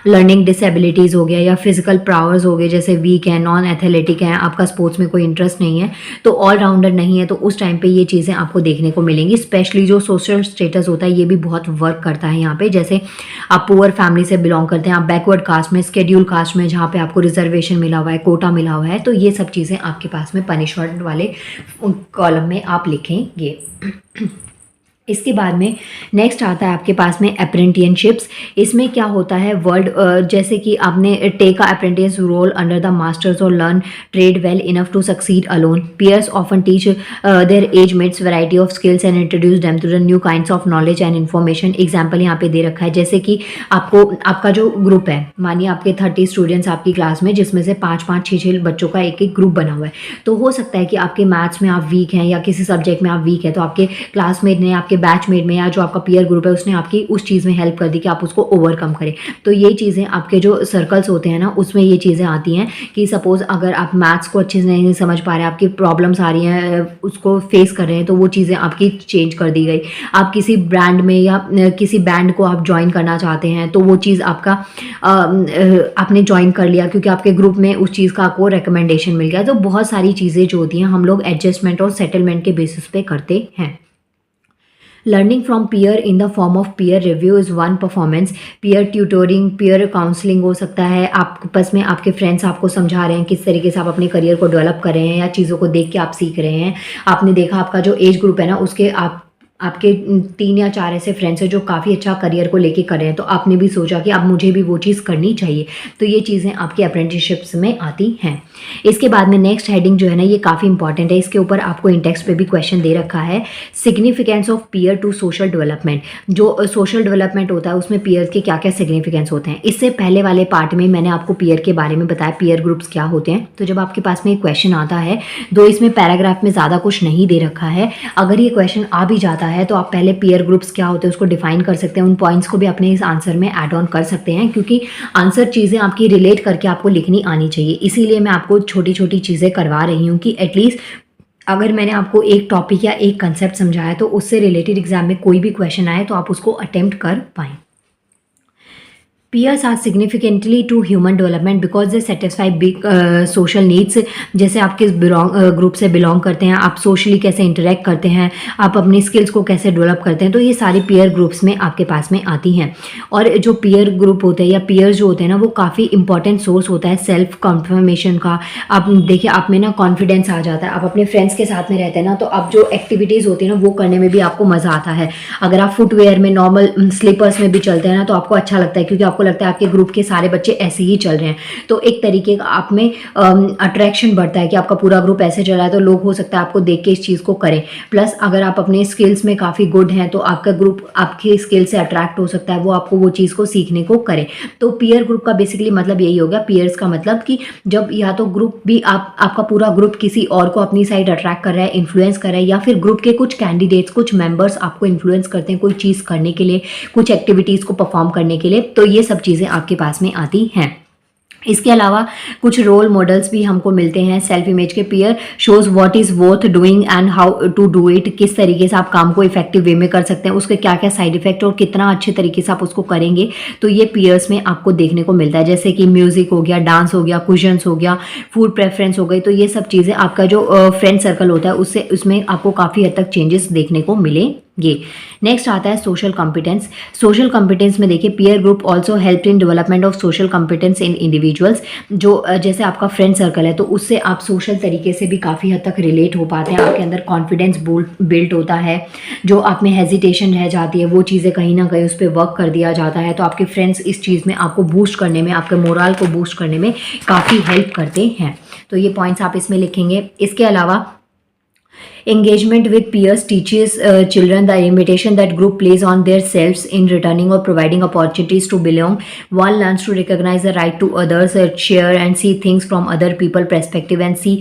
लर्निंग डिसेबिलिटीज़ हो गया या फिजिकल पावर्स हो गए, जैसे वीक है, नॉन एथलेटिक है, आपका स्पोर्ट्स में कोई इंटरेस्ट नहीं है, तो ऑलराउंडर नहीं है, तो उस टाइम पे ये चीज़ें आपको देखने को मिलेंगी। स्पेशली जो सोशल स्टेटस होता है ये भी बहुत वर्क करता है यहाँ पे। जैसे आप पुअर फैमिली से बिलोंग करते हैं, आप बैकवर्ड कास्ट में, स्केड्यूल कास्ट में जहाँ पे आपको रिजर्वेशन मिला हुआ है, कोटा मिला हुआ है, तो ये सब चीज़ें आपके पास में पनिशमेंट वाले कॉलम में आप लिखेंगे। इसके बाद में नेक्स्ट आता है आपके पास में अप्रेंटिसशिप्स। इसमें क्या होता है, वर्ड जैसे कि आपने take a apprentice role under the masters और learn trade well enough to succeed alone. Peers often teach their age mates variety of skills and introduce them to the new kinds of knowledge and information. Example यहाँ पे दे रखा है, जैसे कि आपका जो group है, मानिए आपके 30 स्टूडेंट्स आपकी क्लास में, जिसमें से 5-5, 6-6 बच्चों का एक ग्रुप बना हुआ है। तो हो सकता है कि आपके मैथ्स में आप वीक हैं या किसी सब्जेक्ट में आप वीक है, तो आपके क्लासमेट ने, आपके बैचमेट में या जो आपका पीयर ग्रुप है उसने आपकी उस चीज़ में हेल्प कर दी कि आप उसको ओवरकम करें। तो ये चीज़ें आपके जो सर्कल्स होते हैं ना उसमें ये चीज़ें आती हैं कि सपोज़ अगर आप मैथ्स को अच्छे से नहीं समझ पा रहे हैं, आपकी प्रॉब्लम्स आ रही हैं, उसको फेस कर रहे हैं, तो वो चीज़ें आपकी चेंज कर दी गई। आप किसी ब्रांड में या किसी बैंड को आप ज्वाइन करना चाहते हैं, तो वो चीज़ आपका आपने ज्वाइन कर लिया क्योंकि आपके ग्रुप में उस चीज़ का आपको रिकमेंडेशन मिल गया। तो बहुत सारी चीज़ें जो होती हैं हम लोग एडजस्टमेंट और सेटलमेंट के बेसिस पे करते हैं। Learning from peer in the form of peer review is one performance. Peer tutoring, peer counselling हो सकता है, आपस में आपके फ्रेंड्स आपको समझा रहे हैं किस तरीके से आप अपने करियर को डेवलप कर रहे हैं या चीज़ों को देख के आप सीख रहे हैं। आपने देखा आपका जो एज ग्रुप है ना उसके आपके 3 या 4 ऐसे फ्रेंड्स हैं जो काफ़ी अच्छा करियर को लेके कर रहे हैं, तो आपने भी सोचा कि अब मुझे भी वो चीज़ करनी चाहिए। तो ये चीज़ें आपके अप्रेंटिसशिप्स में आती हैं। इसके बाद में नेक्स्ट हेडिंग जो है ना ये काफ़ी इंपॉर्टेंट है। इसके ऊपर आपको इन टेक्स्ट पे भी क्वेश्चन दे रखा है, significance of peer to social development. जो सोशल डेवलपमेंट होता है उसमें पीयर के क्या क्या सिग्निफिकेंस होते हैं। इससे पहले वाले पार्ट में मैंने आपको पीयर के बारे में बताया, पीयर ग्रुप्स क्या होते हैं। तो जब आपके पास में एक क्वेश्चन आता है, दो इसमें पैराग्राफ में ज़्यादा कुछ नहीं दे रखा है, अगर ये क्वेश्चन आ भी जाता है तो आप पहले पीयर ग्रुप्स क्या होते हैं उसको डिफाइन कर सकते हैं। उन पॉइंट्स को भी अपने इस आंसर में ऐड ऑन कर सकते हैं, क्योंकि आंसर चीज़ें आपकी रिलेट करके आपको लिखनी आनी चाहिए। इसीलिए मैं आपको छोटी छोटी चीज़ें करवा रही हूँ कि एटलीस्ट अगर मैंने आपको एक टॉपिक या एक कंसेप्ट समझाया तो उससे रिलेटेड एग्जाम में कोई भी क्वेश्चन आए तो आप उसको अटेम्प्ट कर पाएँ। Peers are significantly to human development because they satisfy big social needs। जैसे आप किस ग्रुप से बिलोंग करते हैं, आप सोशली कैसे इंटरेक्ट करते हैं, आप अपनी स्किल्स को कैसे डेवलप करते हैं, तो ये सारी पीयर ग्रुप्स में आपके पास में आती हैं। और जो पीयर ग्रुप होते हैं या पीयर जो होते हैं ना वो काफ़ी इंपॉर्टेंट सोर्स होता है सेल्फ कॉन्फर्मेशन का। आप देखिए आप में ना कॉन्फिडेंस आ जाता है, आप अपने फ्रेंड्स के साथ में रहते हैं ना तो आप जो एक्टिविटीज़ होती है ना वो करने में भी आपको मज़ा आता है। अगर आप फुटवेयर में नॉर्मल स्लीपर्स में भी चलते हैं ना तो आपको अच्छा लगता है, क्योंकि आपको लगता है आपके ग्रुप के सारे बच्चे ऐसे ही चल रहे हैं, तो एक तरीके का आप में अट्रैक्शन बढ़ता है कि आपका पूरा ग्रुप ऐसे चल रहा है, तो लोग हो सकता है आपको देख के इस चीज़ को करें। प्लस अगर आप अपने स्किल्स में काफ़ी गुड हैं तो आपका ग्रुप आपकी स्किल से अट्रैक्ट हो सकता है, वो आपको वो चीज़ को सीखने को करे। तो पीयर ग्रुप का बेसिकली मतलब यही होगा। पीयर्स का मतलब कि जब या तो ग्रुप भी आपका पूरा ग्रुप किसी और को अपनी साइड अट्रैक्ट कर रहा है, इन्फ्लुएंस कर रहा है, या फिर ग्रुप के कुछ कैंडिडेट्स, कुछ मेंबर्स आपको इन्फ्लुएंस करते हैं कोई चीज़ करने के लिए, कुछ एक्टिविटीज़ को परफॉर्म करने के लिए, तो ये सब चीज़ें आपके पास में आती हैं। इसके अलावा कुछ रोल मॉडल्स भी हमको मिलते हैं सेल्फ इमेज के। Peer shows what is worth doing and how to do it, किस तरीके से आप काम को इफेक्टिव वे में कर सकते हैं, उसके क्या क्या साइड इफेक्ट और कितना अच्छे तरीके से आप उसको करेंगे, तो ये पीयर्स में आपको देखने को मिलता है। जैसे कि म्यूजिक हो गया, डांस हो गया, क्विजन्स हो गया, फूड प्रेफरेंस हो गई, तो ये सब चीज़ें आपका जो फ्रेंड सर्कल होता है उससे उसमें आपको काफ़ी हद तक चेंजेस देखने को मिले। ये नेक्स्ट आता है सोशल कॉम्पिटेंस। सोशल कॉम्पिटेंस में देखिए peer group also help in development of social competence in individuals. जो जैसे आपका फ्रेंड सर्कल है तो उससे आप सोशल तरीके से भी काफ़ी हद तक रिलेट हो पाते हैं, आपके अंदर कॉन्फिडेंस बिल्ड होता है, जो आप में हेजिटेशन रह जाती है वो चीज़ें कहीं ना कहीं उस पर वर्क कर दिया जाता है। तो आपके फ्रेंड्स इस चीज़ में आपको बूस्ट करने में, आपके मोरल को बूस्ट करने में काफ़ी हेल्प करते हैं। तो ये पॉइंट्स आप इसमें लिखेंगे। इसके अलावा engagement with peers teaches children the limitation that group plays on their selves in returning or providing opportunities to belong. One learns to recognize the right to others, share and see things from other people perspective, and see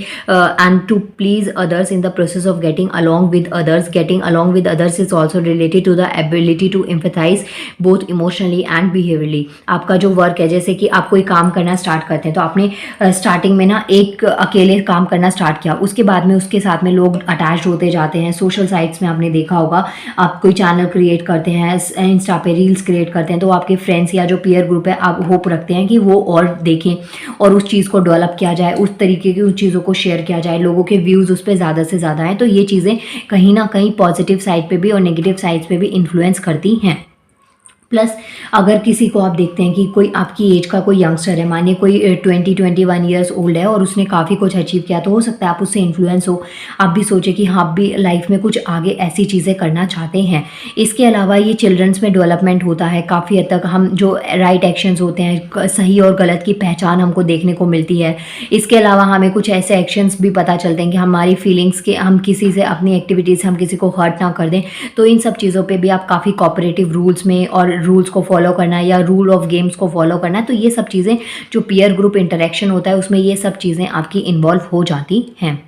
and to please others in the process of getting along with others. Getting along with others is also related to the ability to empathize both emotionally and behaviorally. आपका जो work है, जैसे कि आप कोई काम करना start करते हैं तो आपने स्टार्टिंग में ना एक अकेले काम करना स्टार्ट किया, उसके बाद में उसके साथ में लोग अटैच होते जाते हैं। सोशल साइट्स में आपने देखा होगा, आप कोई चैनल क्रिएट करते हैं, इंस्टा पे रील्स क्रिएट करते हैं, तो आपके फ्रेंड्स या जो पीयर ग्रुप है आप होप रखते हैं कि वो और देखें और उस चीज़ को डेवलप किया जाए, उस तरीके की उस चीज़ों को शेयर किया जाए, लोगों के व्यूज़ उस पर ज़्यादा से ज़्यादा हैं। तो ये चीज़ें कहीं ना कहीं पॉजिटिव साइड पे भी और नेगेटिव साइड पे भी इन्फ्लुएंस करती हैं। प्लस अगर किसी को आप देखते हैं कि कोई आपकी एज का कोई यंगस्टर है, मानिए कोई 20-21 ईयर्स ओल्ड है और उसने काफ़ी कुछ अचीव किया, तो हो सकता है आप उससे इन्फ्लुएंस हो, आप भी सोचें कि हाँ, आप भी लाइफ में कुछ आगे ऐसी चीज़ें करना चाहते हैं। इसके अलावा ये चिल्ड्रंस में डेवलपमेंट होता है काफ़ी हद तक, हम जो राइट एक्शंस होते हैं, सही और गलत की पहचान हमको देखने को मिलती है। इसके अलावा हमें कुछ ऐसे एक्शंस भी पता चलते हैं कि हमारी फीलिंग्स के, हम किसी से अपनी एक्टिविटीज़, हम किसी को हर्ट ना कर दें। तो इन सब चीज़ों पर भी आप काफ़ी कोऑपरेटिव रूल्स में और रूल्स को फॉलो करना या रूल ऑफ गेम्स को फॉलो करना, तो ये सब चीज़ें जो पीयर ग्रुप इंटरेक्शन होता है उसमें ये सब चीज़ें आपकी इन्वॉल्व हो जाती हैं।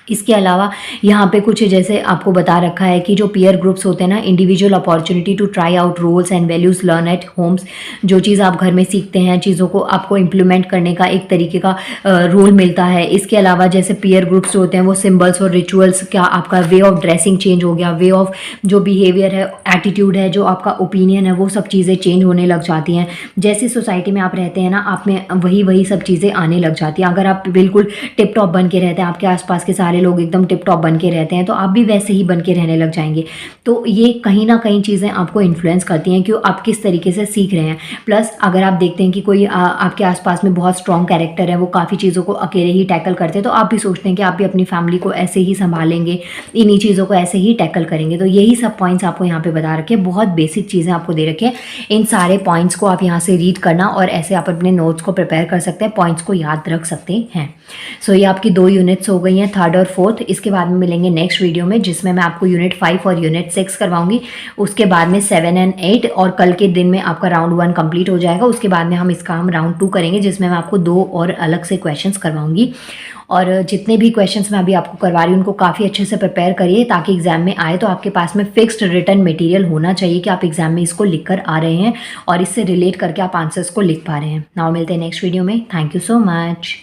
इसके अलावा यहाँ पे कुछ जैसे आपको बता रखा है कि जो पीयर ग्रुप्स होते हैं ना, individual opportunity to try out roles and values learn at homes. जो चीज़ आप घर में सीखते हैं, चीज़ों को आपको इम्प्लीमेंट करने का एक तरीके का रोल मिलता है। इसके अलावा जैसे पीयर ग्रुप्स होते हैं वो सिम्बल्स और रिचुअल्स, क्या आपका वे ऑफ ड्रेसिंग चेंज हो गया, वे ऑफ जो बिहेवियर है, एटीट्यूड है, जो आपका ओपिनियन है, वो सब चीज़ें चेंज होने लग जाती हैं। जैसी सोसाइटी में आप रहते हैं ना, आप में वही सब चीज़ें आने लग जाती हैं। अगर आप बिल्कुल टिप टॉप बन के रहते हैं, आपके आसपास के सारे लोग एकदम टिप टॉप बन के रहते हैं, तो आप भी वैसे ही बन के रहने लग जाएंगे। तो ये कहीं ना कहीं चीज़ें आपको इन्फ्लुएंस करती हैं कि आप किस तरीके से सीख रहे हैं। प्लस अगर आप देखते हैं कि कोई आपके आसपास में बहुत स्ट्रॉन्ग कैरेक्टर है, वो काफ़ी चीज़ों को अकेले ही टैकल करते हैं, तो आप भी सोचते हैं कि आप भी अपनी फैमिली को ऐसे ही संभालेंगे, इन्हीं चीज़ों को ऐसे ही टैकल करेंगे। तो यही सब पॉइंट्स आपको यहाँ पे बता रखे, बहुत बेसिक चीज़ें आपको दे रखे। इन सारे पॉइंट्स को आप यहाँ से रीड करना और ऐसे आप अपने नोट्स को प्रिपेयर कर सकते हैं, पॉइंट्स को याद रख सकते हैं। सो ये आपकी 2 यूनिट्स हो गई हैं, 3rd और 4th। इसके बाद में मिलेंगे नेक्स्ट वीडियो में, जिसमें मैं आपको यूनिट 5 और यूनिट 6 करवाऊंगी। उसके बाद में 7 एंड 8, और कल के दिन में आपका राउंड 1 कंप्लीट हो जाएगा। उसके बाद में हम इसका राउंड 2 करेंगे, जिसमें मैं आपको 2 और अलग से क्वेश्चंस करवाऊंगी। और जितने भी क्वेश्चंस मैं अभी आपको करवा रही हूँ उनको काफ़ी अच्छे से प्रिपेयर करिए, ताकि एग्जाम में आए तो आपके पास में फिक्स्ड रिटन मटेरियल होना चाहिए कि आप एग्जाम में इसको लिख कर आ रहे हैं और इससे रिलेट करके आप आंसर्स को लिख पा रहे हैं। नाउ मिलते हैं नेक्स्ट वीडियो में। Thank you so much.